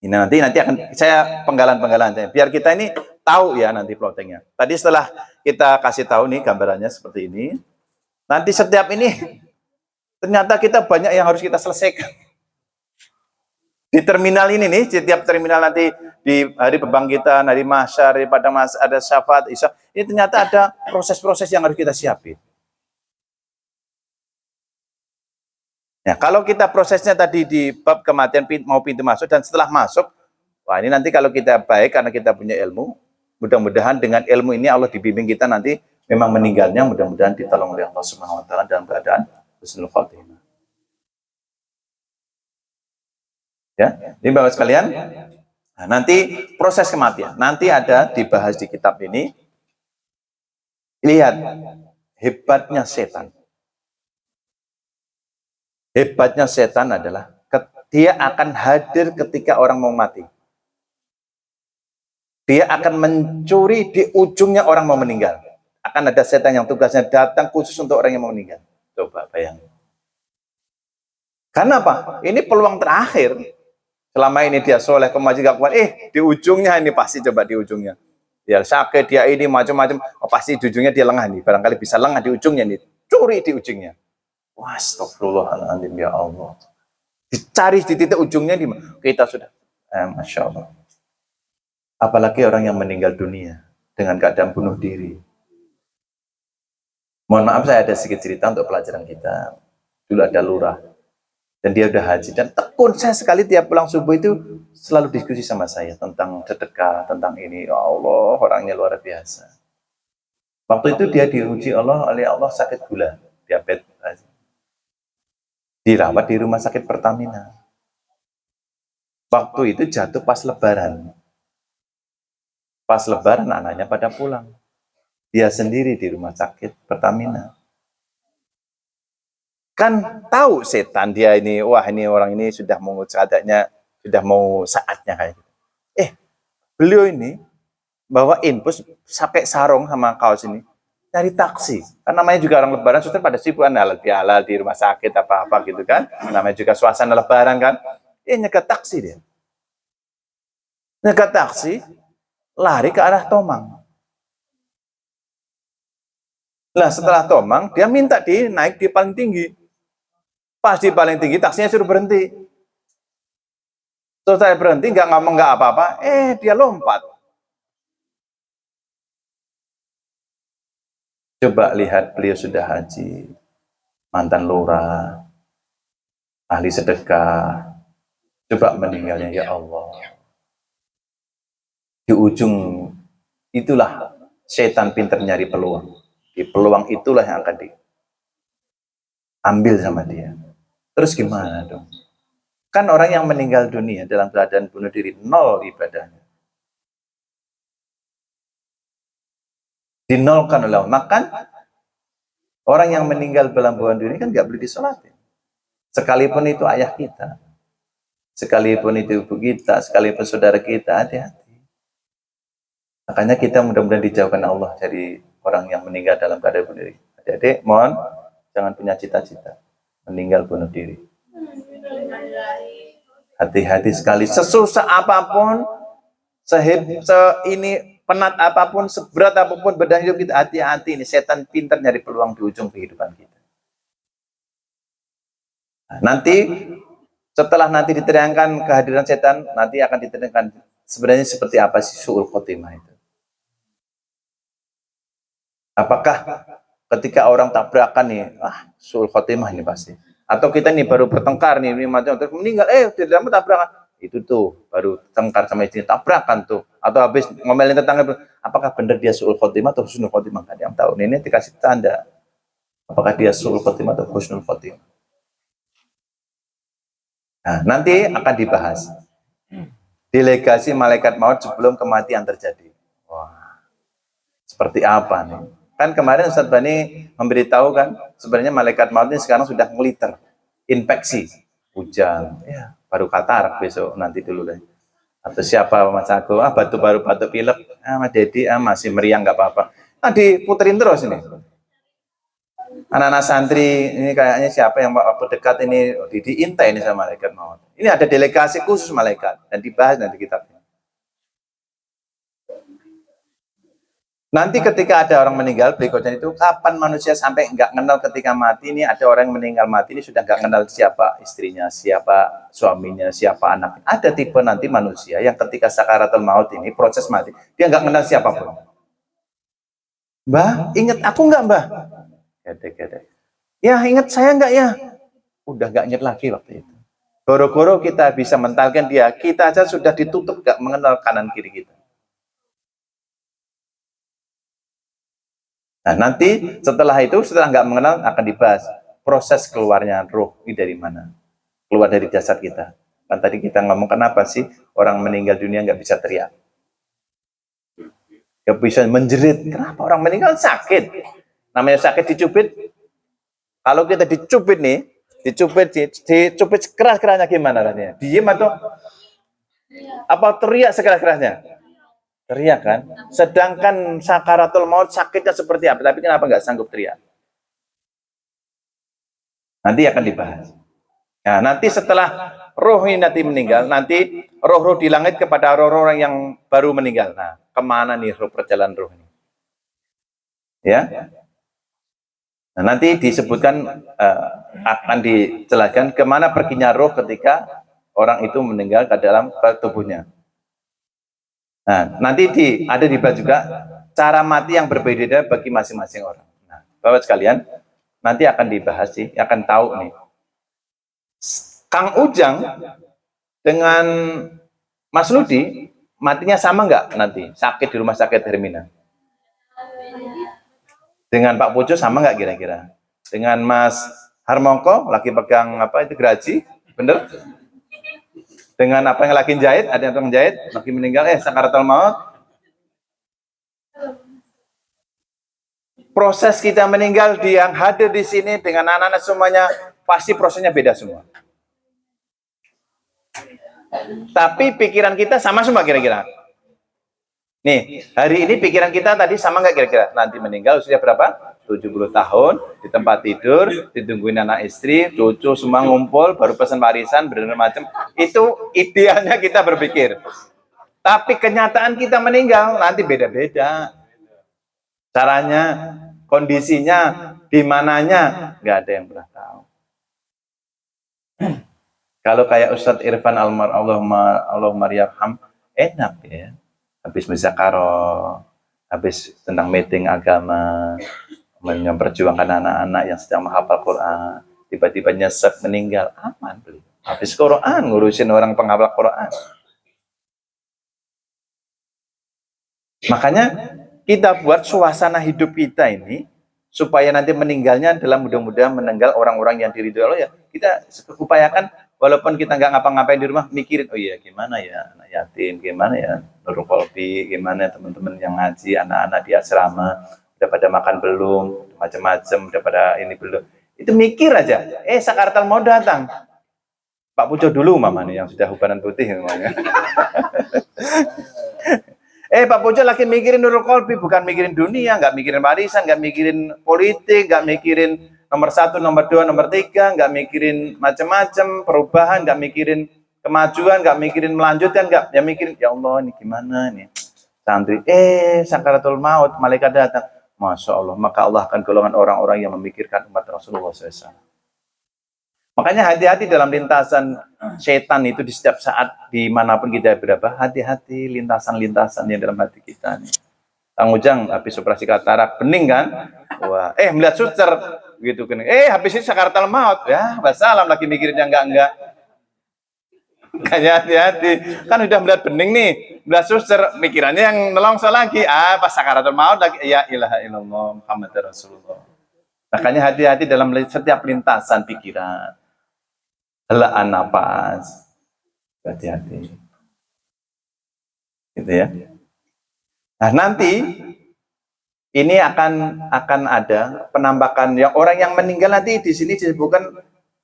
Ini nanti akan saya penggalan-penggalan biar kita ini tahu ya nanti plottingnya. Tadi setelah kita kasih tahu nih gambarannya seperti ini, nanti setiap ini ternyata kita banyak yang harus kita selesaikan. Di terminal ini nih, setiap terminal nanti di hari pembangkitan, hari mahsyar, hari padang mahsyar, ada syafaat, isya, ini ternyata ada proses-proses yang harus kita siapin. Ya, kalau kita prosesnya tadi di bab kematian mau pintu masuk dan setelah masuk, wah ini nanti kalau kita baik karena kita punya ilmu, mudah-mudahan dengan ilmu ini Allah dibimbing kita nanti memang meninggalnya mudah-mudahan ditolong oleh Allah Subhanahu wa taala dalam keadaan husnul khotimah. Ya, ini Bapak sekalian. Nah, nanti proses kematian, nanti ada dibahas di kitab ini. Lihat hebatnya setan. Hebatnya setan adalah dia akan hadir ketika orang mau mati. Dia akan mencuri di ujungnya orang mau meninggal. Akan ada setan yang tugasnya datang khusus untuk orang yang mau meninggal. Coba bayangin. Karena apa? Ini peluang terakhir. Selama ini dia soleh, kemajuan gak kuat. Di ujungnya ini pasti coba di ujungnya. Dia sakit, dia ini macam-macam. Oh, pasti di ujungnya dia lengah nih. Barangkali bisa lengah di ujungnya nih. Curi di ujungnya. Wah, astagfirullahaladzim ya Allah. Dicari di titik ujungnya di mana? Kita sudah. Masya Allah. Apalagi orang yang meninggal dunia dengan keadaan bunuh diri. Mohon maaf saya ada sedikit cerita untuk pelajaran kita. Dulu ada lurah. Dan dia udah haji. Dan tekun saya sekali tiap pulang subuh itu selalu diskusi sama saya tentang sedekah, tentang ini. Ya Allah, orangnya luar biasa. Waktu itu dia diuji oleh Allah sakit gula, diabetes. Dirawat di rumah sakit Pertamina. Waktu itu jatuh pas lebaran. Pas lebaran anaknya pada pulang. Dia sendiri di rumah sakit Pertamina. Kan tahu setan dia ini, wah ini orang ini sudah mau saatnya, sudah mau saatnya kayak gitu. Beliau ini bawa infus pakai sarung sama kaos ini. Cari taksi, kan namanya juga orang lebaran, suster pada sibuk halal bihalal di rumah sakit apa-apa gitu kan, namanya juga suasana lebaran kan, nyegat taksi dia, nyegat taksi, lari ke arah Tomang. Lah setelah Tomang, dia minta naik di paling tinggi, pas di paling tinggi taksinya suruh berhenti, terus saya berhenti, nggak ngomong nggak apa-apa, dia lompat. Coba lihat beliau sudah haji, mantan lurah, ahli sedekah, coba meninggalnya ya Allah. Di ujung itulah setan pintar nyari peluang. Di peluang itulah yang akan diambil sama dia. Terus gimana dong? Kan orang yang meninggal dunia dalam keadaan bunuh diri, nol ibadahnya. Dinolkan oleh Allah. Maka orang yang meninggal dalam bunuh diri kan nggak boleh disolatin. Sekalipun itu ayah kita. sekalipun itu ibu kita, sekalipun saudara kita, hati-hati. Makanya kita mudah-mudahan dijauhkan Allah dari orang yang meninggal dalam keadaan bunuh diri. Adik-adik, mohon jangan punya cita-cita meninggal bunuh diri. Hati-hati sekali, sesusah apapun, ini penat apapun, seberat apapun bedah hidup kita, hati-hati. Ini setan pintar nyari peluang di ujung kehidupan kita. Nah, nanti setelah nanti diterangkan kehadiran setan, nanti akan diterangkan sebenarnya seperti apa sih su'ul khotimah itu. Apakah ketika orang tabrakan nih, su'ul khotimah ini pasti. Atau kita nih baru bertengkar nih, ini macam terus meninggal, tidak mau tabrakan. Itu tuh baru tengkar sama istri, tabrakan tuh. Atau habis ngomelin tetangga, apakah benar dia su'ul khotimah atau husnul khotimah? Kan yang tahu. Ini dikasih tanda. Apakah dia su'ul khotimah atau husnul khotimah? Nah, nanti akan dibahas delegasi malaikat maut sebelum kematian terjadi. Wah, seperti apa nih? Kan kemarin Ustadz Bani memberitahu kan, sebenarnya malaikat maut ini sekarang sudah ngeliter, infeksi, hujan, ya baru katarak besok nanti dulu deh. Atau siapa Mas Aku, batuk baru batuk pilek, Mas Dedi, masih meriang nggak apa-apa. Nah diputerin terus ini. Anak-anak santri ini kayaknya siapa yang dekat ini diintai ini sama malaikat maut. Ini ada delegasi khusus malaikat dan dibahas nanti kitabnya. Nanti ketika ada orang meninggal berikutnya itu kapan manusia sampai nggak kenal ketika mati, ini ada orang yang meninggal mati ini sudah nggak kenal siapa istrinya, siapa suaminya, siapa anaknya. Ada tipe nanti manusia yang ketika sakaratul maut ini proses mati dia nggak kenal siapapun. Mbah, ingat aku nggak Mbah? Gede-gede. Ya ingat saya enggak ya? Udah enggak ingat lagi waktu itu. Goro-goro kita bisa mentalkan dia, kita aja sudah ditutup enggak mengenal kanan kiri kita. Nah nanti setelah itu, setelah enggak mengenal akan dibahas proses keluarnya roh ini dari mana? Keluar dari jasad kita. Kan tadi kita ngomong kenapa sih orang meninggal dunia enggak bisa teriak? Enggak bisa menjerit. Kenapa orang meninggal sakit? Namanya sakit dicubit. Kalau kita dicubit nih, dicubit keras-kerasnya gimana rasanya? Diem atau apa teriak sekeras-kerasnya? Teriak kan? Sedangkan sakaratul maut sakitnya seperti apa? Tapi kenapa nggak sanggup teriak? Nanti akan dibahas. Nah, nanti setelah roh ini nanti meninggal, nanti roh-roh di langit kepada roh-roh yang baru meninggal. Nah, kemana nih roh perjalanan roh ini? Ya. Nah, nanti disebutkan akan dijelaskan kemana perginya roh ketika orang itu meninggal ke dalam tubuhnya. Nah, nanti ada dibahas juga cara mati yang berbeda bagi masing-masing orang. Nah, Bapak sekalian, nanti akan dibahas sih, akan tahu nih. Kang Ujang dengan Mas Ludi matinya sama nggak nanti? Sakit di rumah sakit Hermina. Dengan Pak Pujo sama nggak kira-kira? Dengan Mas Harmongko lagi pegang apa itu geraji, bener? Dengan apa yang lagi jahit, ada yang jahit, lagi meninggal, sakaratul maut. Proses kita meninggal yang hadir di sini dengan anak-anak semuanya pasti prosesnya beda semua. Tapi pikiran kita sama semua kira-kira. Nih, hari ini pikiran kita tadi sama nggak kira-kira? Nanti meninggal usia berapa? 70 tahun, di tempat tidur, ditungguin anak istri, cucu semua ngumpul, baru pesan warisan, bener macam. Itu idealnya kita berpikir. Tapi kenyataan kita meninggal, nanti beda-beda. Caranya, kondisinya, di mananya, nggak ada yang pernah tahu. Kalau kayak Ustadz Irfan Allahumma yarham, enak ya. Habis muzakaroh, habis tentang meeting agama, memperjuangkan anak-anak yang sedang menghafal Quran, tiba-tiba nyesek meninggal, aman beliau. Habis Quran, ngurusin orang penghafal Quran. Makanya kita buat suasana hidup kita ini supaya nanti meninggalnya dalam mudah-mudahan meninggal orang-orang yang diridhoi Allah ya. Kita upayakan walaupun kita nggak ngapa-ngapain di rumah, mikirin, oh iya gimana ya anak yatim, gimana ya Nurul Qalbi, gimana teman-teman yang ngaji, anak-anak di asrama, udah pada makan belum, macam-macam, udah pada ini belum. Itu mikir aja, sakaratul maut datang. Pak Pujo dulu mama nih yang sudah ubanan putih namanya. Pak Pujo lagi mikirin Nurul Qalbi, bukan mikirin dunia, nggak mikirin warisan, nggak mikirin politik, nggak mikirin nomor 1, nomor 2, nomor 3, nggak mikirin macam-macam perubahan, nggak mikirin kemajuan, nggak mikirin melanjutkan, nggak, ya mikirin ya Allah ini gimana nih santri. Sakaratul maut, malaikat datang. Masya Allah, maka Allah akan golongan orang-orang yang memikirkan umat Rasulullah SAW. Makanya hati-hati dalam lintasan setan itu di setiap saat, dimanapun kita berada, hati-hati lintasan-lintasan yang dalam hati kita nih. Kang Ujang habis operasi katarak, bening kan? Wah, melihat sucer gitu kan. Habis itu sakaratul maut, ya wassalam lagi mikirin yang enggak. Makanya hati-hati, kan udah melihat bening nih, melihat sucer, mikirannya yang nelongso lagi. Pas sakaratul maut lagi, ya ilaha illallah Muhammad Rasulullah. Makanya hati-hati dalam setiap lintasan pikiran. Helaan napas, hati-hati, gitu ya. Nah nanti ini akan ada penambahan yang orang yang meninggal nanti di sini disebutkan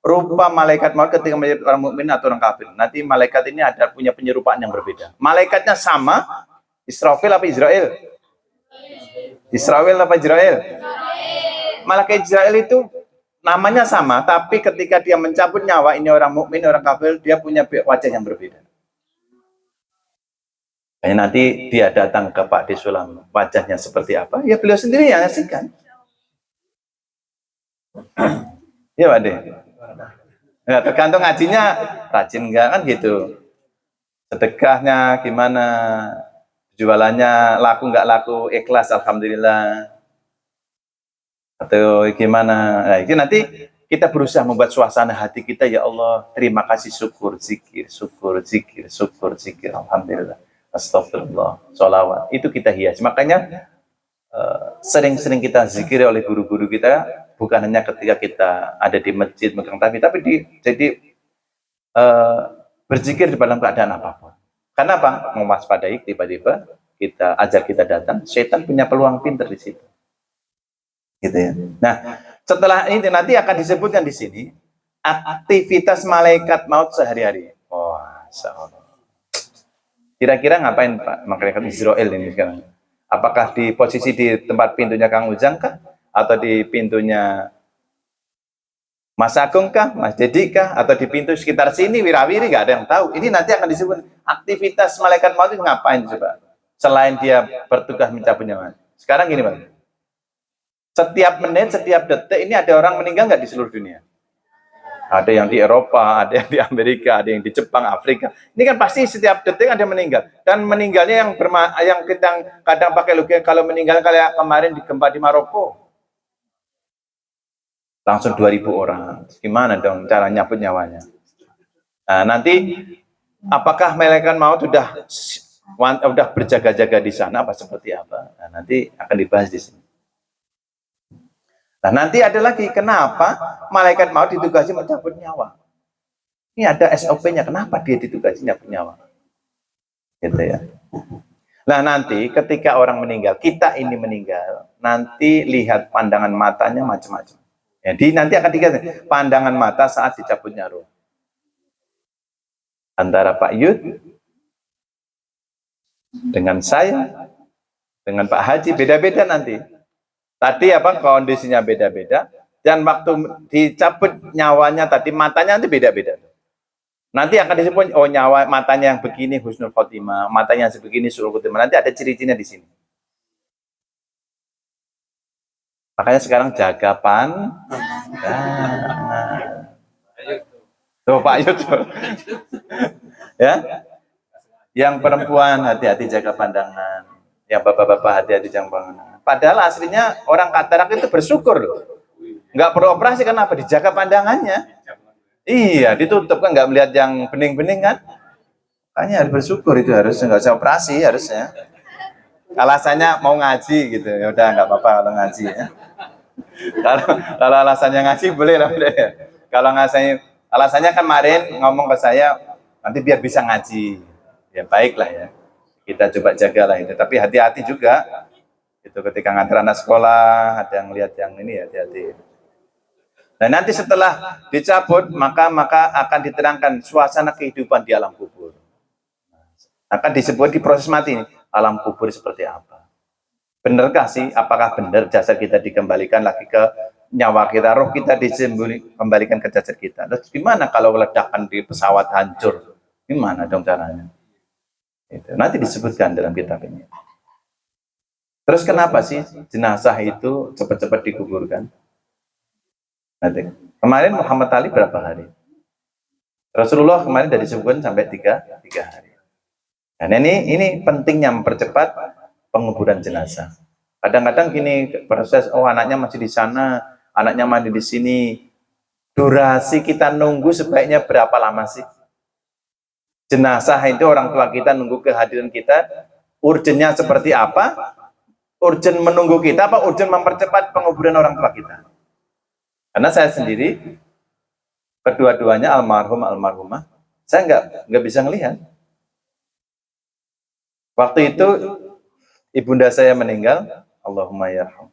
rupa malaikat maut ketika melihat orang mukmin atau orang kafir. Nanti malaikat ini ada punya penyerupaan yang berbeda. Malaikatnya sama, Israfil apa Israel? Israfil apa Israel? Malaikat Israel itu namanya sama, tapi ketika dia mencabut nyawa, ini orang mukmin, orang kafir, dia punya wajah yang berbeda. Nanti dia datang ke Pak De Sulam, wajahnya seperti apa? Ya beliau sendiri yang ngasihkan. Ya Pak De. Nah, tergantung ngajinya, rajin enggak kan gitu. Sedekahnya gimana? Jualannya laku enggak laku, ikhlas alhamdulillah. Atau gimana? Nah, itu nanti kita berusaha membuat suasana hati kita, ya Allah, terima kasih, syukur, zikir, syukur, zikir, syukur, zikir, alhamdulillah, astagfirullah, sholawat. Itu kita hias. Makanya sering-sering kita zikir oleh guru-guru kita, bukan hanya ketika kita ada di masjid megang tapi jadi berzikir di dalam keadaan apapun. Karena apa? Mewaspadai tiba-tiba kita ajak kita datang, setan punya peluang pinter di situ. Gitu ya. Nah, setelah ini nanti akan disebutkan di sini aktivitas malaikat maut sehari-hari. Wah, kira-kira ngapain Pak malaikat Israel ini sekarang? Apakah di posisi di tempat pintunya Kang Ujang kah? Atau di pintunya Mas Agung kah? Mas Dedi kah? Atau di pintu sekitar sini wirawiri? Nggak ada yang tahu. Ini nanti akan disebut aktivitas malaikat maut itu ngapain coba? Selain dia bertugas mencabut nyawa. Sekarang gini Pak. Setiap menit, setiap detik ini ada orang meninggal nggak di seluruh dunia? Ada yang di Eropa, ada yang di Amerika, ada yang di Jepang, Afrika. Ini kan pasti setiap detik ada yang meninggal. Dan meninggalnya yang kita kadang pakai logika, kalau meninggal kayak kemarin di gempa di Maroko. Langsung 2.000 orang. Gimana dong cara nyabut nyawanya? Nah, nanti apakah malaikat maut sudah berjaga-jaga di sana apa seperti apa? Nah, nanti akan dibahas di sini. Nah, nanti ada lagi, kenapa malaikat maut ditugasi mencabut nyawa? Ini ada SOP-nya, kenapa dia ditugasi mencabut nyawa? Gitu ya. Nah, nanti ketika orang meninggal, kita ini meninggal, nanti lihat pandangan matanya macam-macam. Jadi nanti akan dikatakan pandangan mata saat dicabutnya roh. Antara Pak Yud dengan saya, dengan Pak Haji, beda-beda nanti. Tadi kondisinya beda-beda, dan waktu dicabut nyawanya tadi matanya nanti beda-beda. Nanti akan disebut nyawa matanya yang begini husnul khotimah, matanya yang sebegini suul khotimah. Nanti ada ciri-cirinya di sini. Makanya sekarang jaga tuh Pak Yud. Ya. Yang perempuan hati-hati jaga pandangan. Yang bapak-bapak hati-hati jaga pandangan. Padahal aslinya orang katarak itu bersyukur loh. Nggak perlu operasi, kenapa? Dijaga pandangannya. Iya, ditutup kan, nggak melihat yang bening-bening kan. Makanya harus bersyukur, itu harus nggak usah operasi harusnya. Alasannya mau ngaji gitu, ya udah nggak apa-apa kalau ngaji ya. Kalau alasannya ngaji boleh lah. Kalau alasannya kemarin ngomong ke saya nanti biar bisa ngaji. Ya baiklah ya. Kita coba jagalah itu. Tapi hati-hati juga. Itu ketika ngantar anak sekolah, ada yang lihat yang ini, hati-hati. Nah, nanti setelah dicabut, maka akan diterangkan suasana kehidupan di alam kubur. Akan disebut di proses mati ini, alam kubur seperti apa. Benarkah sih? Apakah benar jasad kita dikembalikan lagi ke nyawa kita, roh kita dikembalikan ke jasad kita? Terus gimana kalau ledakan di pesawat hancur? Gimana dong caranya? Itu nanti disebutkan dalam kitab ini. Terus kenapa sih jenazah itu cepat-cepat dikuburkan? Nanti. Kemarin Muhammad Ali berapa hari? Rasulullah kemarin dari sebulan sampai tiga hari. Dan ini pentingnya mempercepat penguburan jenazah. Kadang-kadang gini proses, oh anaknya masih di sana, anaknya mandi di sini. Durasi kita nunggu sebaiknya berapa lama sih? Jenazah itu orang tua kita nunggu kehadiran kita, urgennya seperti apa? Urgen menunggu kita apa urgen mempercepat penguburan orang tua kita? Karena saya sendiri kedua-duanya almarhum almarhumah, saya nggak bisa ngelihat. Waktu itu ibunda saya meninggal, Allahumma yarham.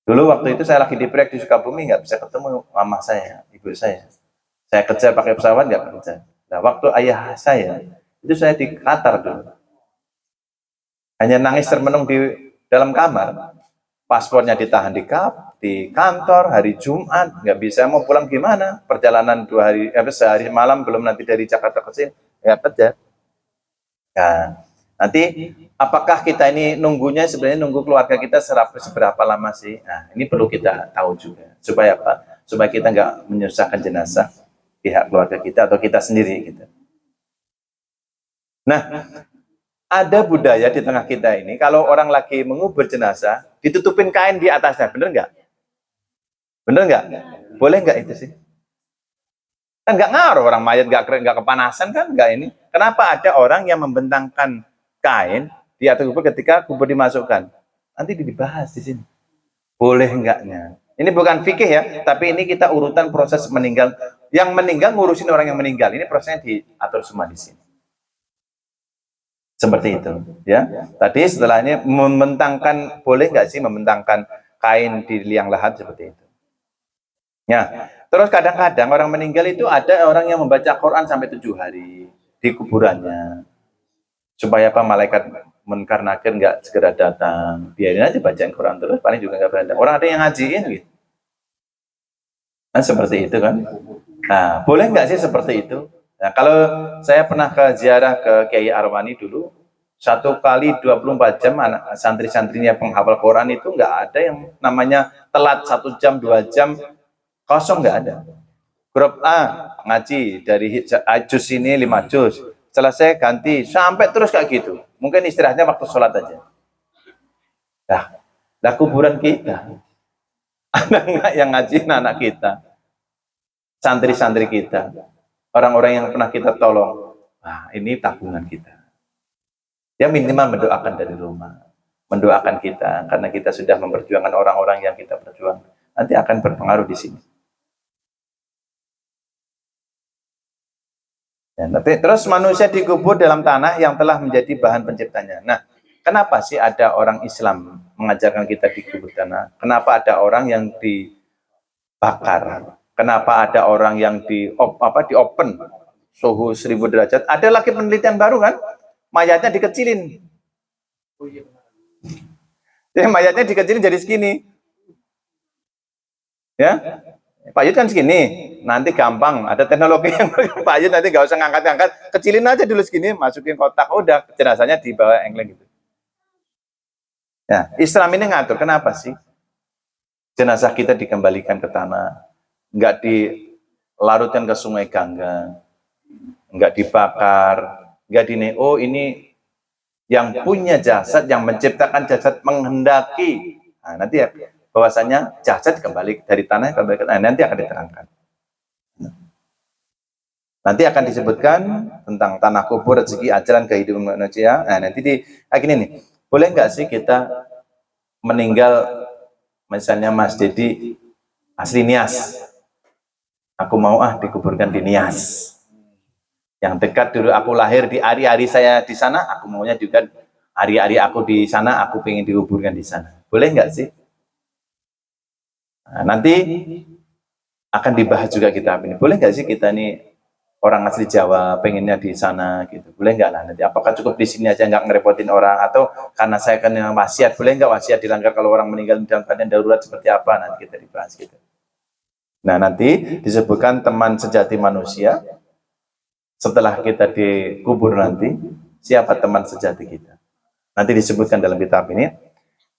Dulu waktu itu saya lagi di proyek di Sukabumi, nggak bisa ketemu mama saya, ibu saya. Saya kejar pakai pesawat, nggak kejar. Nah, waktu ayah saya, itu saya di Qatar dulu. Hanya nangis termenung di dalam kamar. Paspornya ditahan di kantor, hari Jumat, nggak bisa, mau pulang gimana? Perjalanan 2 hari, sehari malam, belum nanti dari Jakarta ke sini, ya kerja. Nah, nanti apakah kita ini nunggunya sebenarnya nunggu keluarga kita seberapa lama sih? Nah, ini perlu kita tahu juga. Supaya apa? Supaya kita nggak menyusahkan jenazah pihak keluarga kita atau kita sendiri gitu. Nah, ada budaya di tengah kita ini, kalau orang lagi mengubur jenazah, ditutupin kain di atasnya, bener nggak? Bener nggak? Boleh nggak itu sih? Kan nggak ngaruh, orang mayat nggak kepanasan kan, nggak ini. Kenapa ada orang yang membentangkan kain di atas kubur ketika kubur dimasukkan? Nanti dibahas di sini. Boleh enggaknya? Ini bukan fikih ya, tapi ini kita urutan proses meninggal. Yang meninggal ngurusin orang yang meninggal. Ini prosesnya diatur semua di sini. Seperti itu, ya. Tadi setelahnya membentangkan, boleh nggak sih membentangkan kain di liang lahat seperti itu? Ya. Terus kadang-kadang orang meninggal itu ada orang yang membaca Quran sampai 7 hari di kuburannya, supaya apa malaikat munkar nakir nggak segera datang. Biarin aja bacaan Quran terus, paling juga nggak berada. Orang ada yang ngajiin gitu. Nah, seperti itu kan. Nah, boleh nggak sih seperti itu? Nah, kalau saya pernah ke ziarah ke Kiai Arwani dulu, 1 kali 24 jam anak santri-santrinya penghafal Quran itu nggak ada yang namanya telat 1 jam 2 jam kosong, nggak ada. Grup A ngaji dari juz ini 5 juz, selesai ganti sampai terus kayak gitu. Mungkin istirahatnya waktu sholat aja. Nah kuburan kita, anak-anak yang ngaji anak kita, santri-santri kita, orang-orang yang pernah kita tolong, nah ini tabungan kita. Ya minimal mendoakan dari rumah, mendoakan kita, karena kita sudah memperjuangkan orang-orang yang kita berjuang, nanti akan berpengaruh di sini. Ya, nanti, terus manusia dikubur dalam tanah yang telah menjadi bahan penciptanya. Nah, kenapa sih ada orang Islam mengajarkan kita dikubur tanah? Kenapa ada orang yang dibakar? Kenapa ada orang yang di open suhu 1000 derajat? Ada lagi penelitian baru kan? Mayatnya dikecilin. Jadi mayatnya dikecilin jadi segini. Ya, Pak Yud kan segini. Nanti gampang, ada teknologi yang Pak Yud nanti nggak usah ngangkat-ngangkat, kecilin aja dulu segini, masukin kotak, udah jenazahnya dibawa engkleng gitu. Ya, Islam ini ngatur, kenapa sih jenazah kita dikembalikan ke tanah, nggak dilarutkan ke sungai Gangga, nggak dibakar, nggak oh ini yang punya jasad, yang menciptakan jasad menghendaki. Nah, nanti ya bahwasanya jasad kembali dari tanah kembali ke tanah, nanti akan diterangkan. Nanti akan disebutkan tentang tanah kubur, rezeki, ajaran kehidupan manusia. Nah, nanti gini nih, boleh nggak sih kita meninggal, misalnya Mas Dedi asli Nias, aku mau dikuburkan di Nias. Yang dekat dulu aku lahir, di hari-hari saya di sana, aku maunya juga hari-hari aku di sana, aku pengen dikuburkan di sana. Boleh nggak sih? Nah, nanti akan dibahas juga kitab ini. Boleh nggak sih kita nih orang asli Jawa pengennya di sana gitu? Boleh nggak lah nanti? Apakah cukup di sini aja nggak ngerepotin orang atau karena saya kan yang wasiat, boleh nggak wasiat dilanggar kalau orang meninggal dalam keadaan darurat seperti apa? Nanti kita dibahas gitu. Nah nanti disebutkan teman sejati manusia setelah kita dikubur nanti siapa teman sejati kita? Nanti disebutkan dalam kitab ini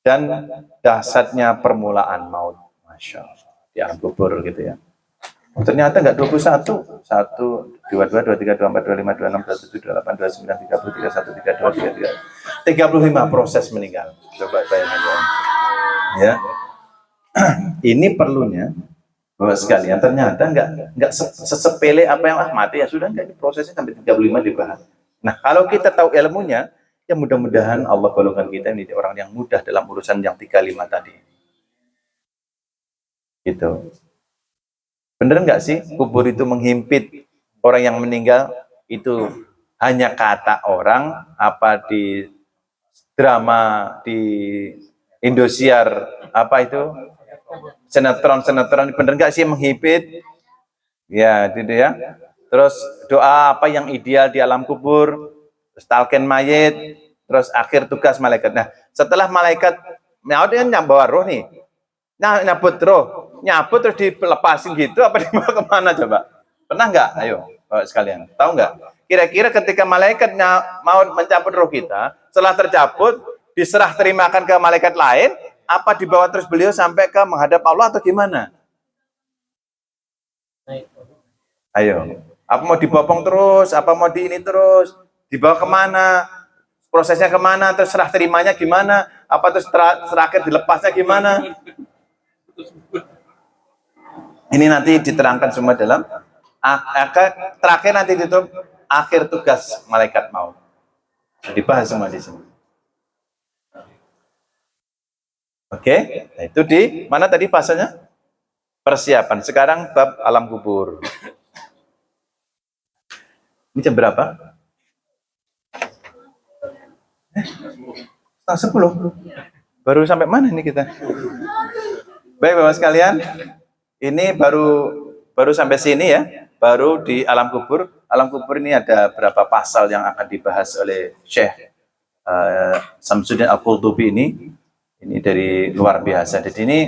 dan dahsyatnya permulaan maut, masya Allah di alam kubur gitu ya. Ternyata enggak 21, 1, 22, 23, 24, 25, 26, 27, 28, 29, 30, 31, 32, 33, 35 proses meninggal. Coba bayangkan ya. Ini perlunya Bapak sekalian, ternyata enggak sesepele apa yang mati ya sudah, enggak, ini prosesnya sampai 35 dibahas. Nah, kalau kita tahu ilmunya, ya mudah-mudahan Allah golongkan kita menjadi orang yang mudah dalam urusan yang 35 tadi. Gitu. Bener nggak sih kubur itu menghimpit orang yang meninggal? Itu hanya kata orang apa di drama di Indosiar apa itu sinetron bener nggak sih menghimpit? Ya gitu ya. Terus doa apa yang ideal di alam kubur? Terus talqin mayit, terus akhir tugas malaikat. Nah setelah malaikat dia bawa roh nih, nyabut roh, nyabut terus dilepasin gitu apa dibawa kemana coba? Pernah nggak? Ayo sekalian, tahu nggak? Kira-kira ketika malaikatnya mau mencabut roh kita, setelah tercabut diserah terimakan ke malaikat lain, apa dibawa terus beliau sampai ke menghadap Allah atau gimana? Ayo, apa mau dibopong terus? Apa mau di ini terus? Dibawa kemana? Prosesnya kemana? Terus serah terimanya gimana? Apa terus terakhir dilepasnya gimana? Ini nanti diterangkan semua dalam terakhir nanti ditutup akhir tugas malaikat maut. Dibahas semua di sini. Oke, nah itu di mana tadi fasenya? Persiapan. Sekarang bab alam kubur. Ini jam berapa? 10. Baru sampai mana ini kita? Baik Bapak sekalian, ini baru sampai sini ya, baru di alam kubur. Alam kubur ini ada berapa pasal yang akan dibahas oleh Syekh Samsuddin Al-Qurtubi ini dari luar biasa. Jadi ini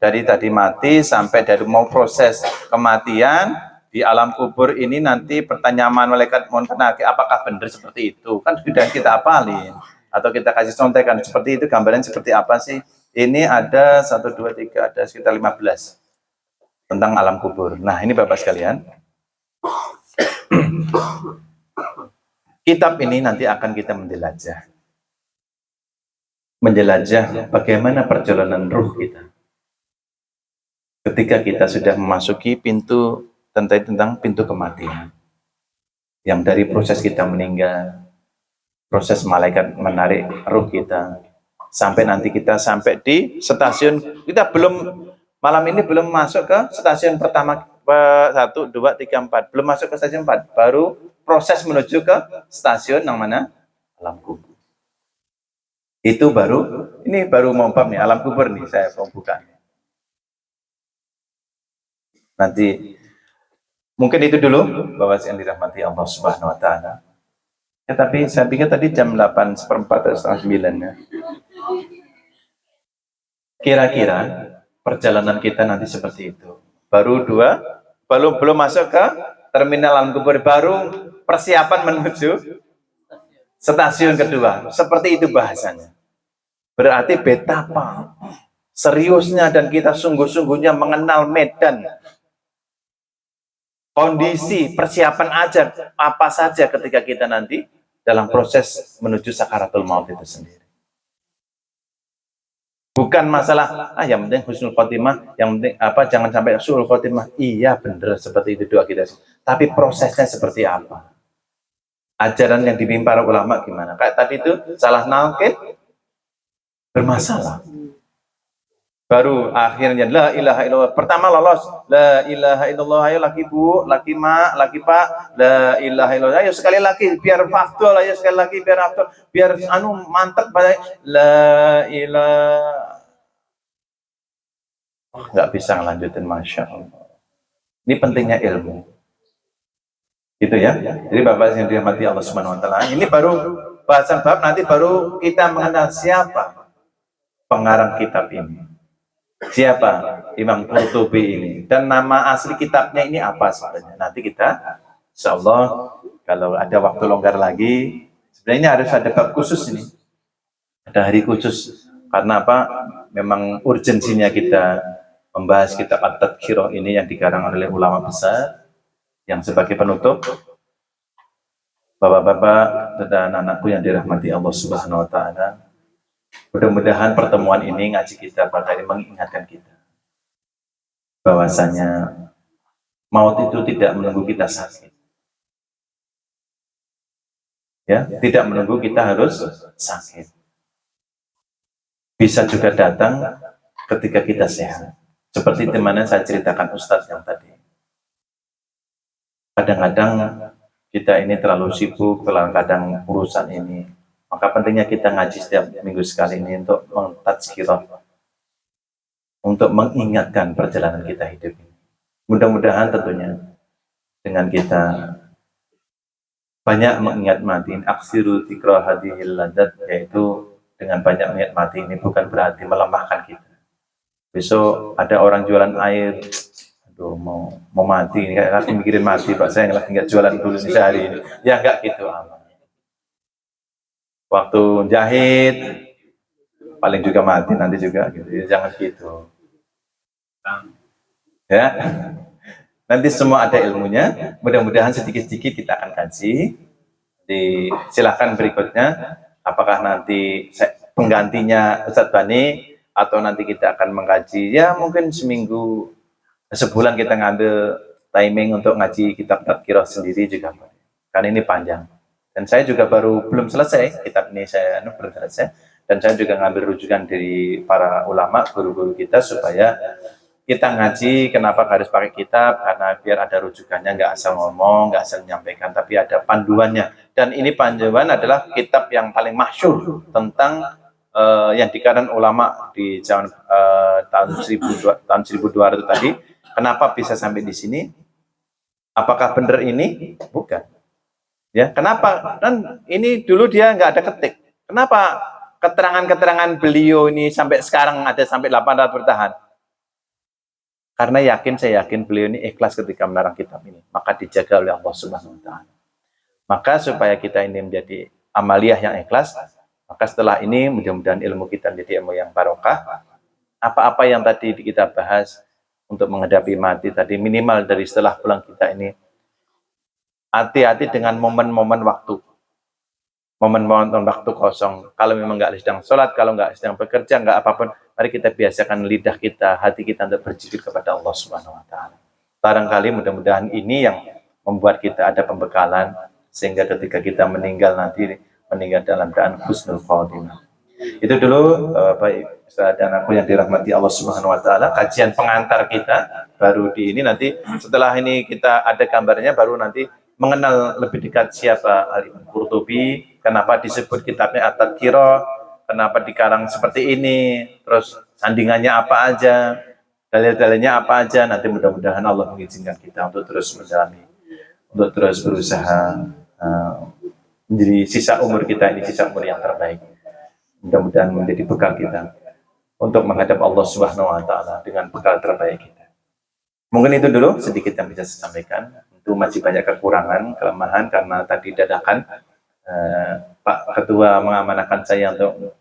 dari tadi mati sampai dari mau proses kematian di alam kubur ini nanti pertanyaan malaikat munkar nakir apakah benar seperti itu? Kan sudah kita apalin atau kita kasih contekan seperti itu, gambaran seperti apa sih? Ini ada 1, 2, 3, ada sekitar 15 tentang alam kubur. Nah ini Bapak sekalian, kitab ini nanti akan kita menjelajah bagaimana perjalanan ruh kita ketika kita sudah memasuki pintu tentang pintu kematian, yang dari proses kita meninggal, proses malaikat menarik ruh kita, sampai nanti kita sampai di stasiun. Kita malam ini belum masuk ke stasiun pertama 1, 2, 3, 4, belum masuk ke stasiun 4, baru proses menuju ke stasiun yang mana? Alam kubur. Itu ini baru mau bab nih, alam kubur nih saya mau buka. Nanti mungkin itu dulu Bapak yang dirahmati Allah Subhanahu wa taala. Ya, tapi saya pikir tadi jam 8:15 atau setengah 9 ya. Kira-kira perjalanan kita nanti seperti itu. Belum masuk ke terminal alam kubur, baru persiapan menuju stasiun kedua. Seperti itu bahasanya. Berarti betapa seriusnya dan kita sungguh-sungguhnya mengenal medan, kondisi, persiapan aja apa saja ketika kita nanti dalam proses menuju sakaratul maut itu sendiri. Bukan masalah yang penting husnul khotimah, yang penting jangan sampai suul khotimah. Iya benar seperti itu doa kita. Tapi prosesnya seperti apa? Ajaran yang dipimpin para ulama gimana? Kayak tadi itu salah nalkin bermasalah. Baru akhirnya la ilaha illallah. Pertama lolos la ilaha illallah. Ayo laki bu, laki mak, laki pak, la ilaha illallah. Ayo sekali lagi biar faktual, ayo sekali lagi biar faktual, biar mantap pada la ilaha. Nggak bisa ngelanjutin, masya Allah. Ini pentingnya ilmu. Gitu ya. Jadi Bapak yang dirahmati Allah Subhanahu wa taala, ini baru bahasan bab, nanti baru kita mengenal siapa pengarang kitab ini. Siapa Imam Qurtubi ini dan nama asli kitabnya ini apa sebenarnya. Nanti kita insyaallah kalau ada waktu longgar lagi, sebenarnya harus ada bab khusus ini. Ada hari khusus. Karena apa? Memang urgensinya kita membahas kitab At-Tadhkirah ini yang dikarang oleh ulama besar yang sebagai penutup. Bapak-bapak dan anak-anakku yang dirahmati Allah Subhanahu wa taala, mudah-mudahan pertemuan ini ngaji kita pada ini mengingatkan kita bahwasanya maut itu tidak menunggu kita sakit. Ya, tidak menunggu kita harus sakit. Bisa juga datang ketika kita sehat. Seperti dimana saya ceritakan Ustadz yang tadi. Kadang-kadang kita ini terlalu sibuk, kadang urusan ini. Maka pentingnya kita ngaji setiap minggu sekali ini untuk mentadzkirah, untuk mengingatkan perjalanan kita hidup ini. Mudah-mudahan tentunya dengan kita banyak mengingat mati, aksiru dzikra hadhil ladat, yaitu dengan banyak mengingat mati ini bukan berarti melemahkan kita. Besok ada orang jualan air, aduh mau mati, kayak lagi mikirin mati, Pak, saya lagi nggak jualan dulu nih sehari ini. Ya nggak gitu. Waktu jahit paling juga mati nanti juga gitu. Ya, jangan gitu. Ya. Nanti semua ada ilmunya. Mudah-mudahan sedikit-sedikit kita akan kaji. Silakan berikutnya. Apakah nanti penggantinya Ustadz Bani atau nanti kita akan mengkaji, ya mungkin seminggu, sebulan kita ngambil timing untuk ngaji kitab Tadhkirah sendiri juga, karena ini panjang. Dan saya juga belum selesai, kitab ini saya belum selesai, dan saya juga ngambil rujukan dari para ulama, guru-guru kita, supaya kita ngaji, kenapa harus pakai kitab, karena biar ada rujukannya, nggak asal ngomong, nggak asal menyampaikan, tapi ada panduannya. Dan ini panduan adalah kitab yang paling masyhur tentang yang dikarang ulama di zaman tahun 1200 tadi. Kenapa bisa sampai di sini? Apakah benar ini? Bukan. Ya, kenapa? Dan ini dulu dia nggak ada ketik. Kenapa keterangan-keterangan beliau ini sampai sekarang ada sampai 800 bertahan? Karena saya yakin beliau ini ikhlas ketika menarang kitab ini. Maka dijaga oleh Allah Subhanahu wa taala. Maka supaya kita ini menjadi amaliyah yang ikhlas, maka setelah ini mudah-mudahan ilmu kita menjadi ilmu yang barokah. Apa-apa yang tadi kita bahas untuk menghadapi mati tadi, minimal dari setelah pulang kita ini, hati-hati dengan momen-momen waktu. Momen-momen waktu kosong. Kalau memang nggak sedang sholat, kalau nggak sedang bekerja, nggak apapun, mari kita biasakan lidah kita, hati kita untuk berzikir kepada Allah Subhanahu wa taala. Barangkali mudah-mudahan ini yang membuat kita ada pembekalan, sehingga ketika kita meninggal nanti, meninggal dalam keadaan husnul khotimah. Itu dulu baik Ustaz dan aku yang dirahmati Allah Subhanahu wa taala, kajian pengantar kita baru di ini. Nanti setelah ini kita ada gambarnya, baru nanti mengenal lebih dekat siapa Al-Imam Qurtubi, kenapa disebut kitabnya At-Tadhkirah, kenapa dikarang seperti ini, terus sandingannya apa aja, dalil-dalilnya apa aja. Nanti mudah-mudahan Allah mengizinkan kita untuk terus mendalami, untuk terus berusaha menjadi sisa umur kita ini sisa umur yang terbaik. Mudah-mudahan menjadi bekal kita untuk menghadap Allah Subhanahu wa taala dengan bekal terbaik kita. Mungkin itu dulu sedikit yang bisa saya sampaikan. Itu masih banyak kekurangan, kelemahan karena tadi dadakan Pak Ketua mengamanahkan saya untuk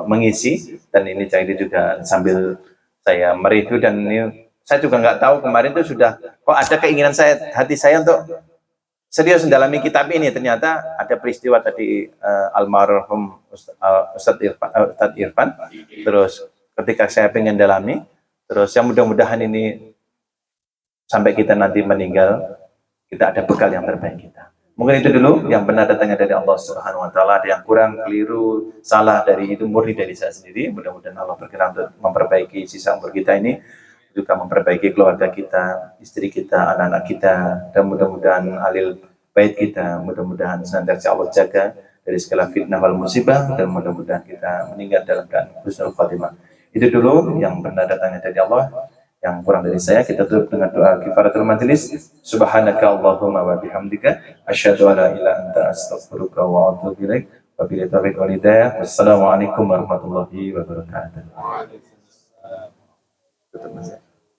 mengisi, dan ini jadi juga sambil saya mereview, dan ini saya juga nggak tahu kemarin itu sudah kok ada keinginan hati saya untuk serius mendalami kitab ini. Ternyata ada peristiwa tadi almarhum Ustadz Irfan. Terus ketika saya pengen dalami, terus yang mudah-mudahan ini sampai kita nanti meninggal, kita ada bekal yang terbaik kita. Mungkin itu dulu yang benar datangnya dari Allah Subhanahu wa taala. Ada yang kurang, keliru, salah dari itu murni dari saya sendiri. Mudah-mudahan Allah berkenan untuk memperbaiki sisa umur kita ini, juga memperbaiki keluarga kita, istri kita, anak-anak kita, dan mudah-mudahan alil bait kita, mudah-mudahan senantiasa Allah jaga dari segala fitnah wal musibah, dan mudah-mudahan kita meninggal dalam keadaan husnul khotimah. Itu dulu yang benar datangnya dari Allah. Yang kurang dari saya kita tutup dengan doa kifaratul majelis. Subhanaka Allahumma wa bihamdika asyhadu an la ilaha illa anta astaghfiruka wa atubu ilaik. Wabillahi taufiq wal hidayah. Wassalamualaikum warahmatullahi wabarakatuh. Tutup, Mas.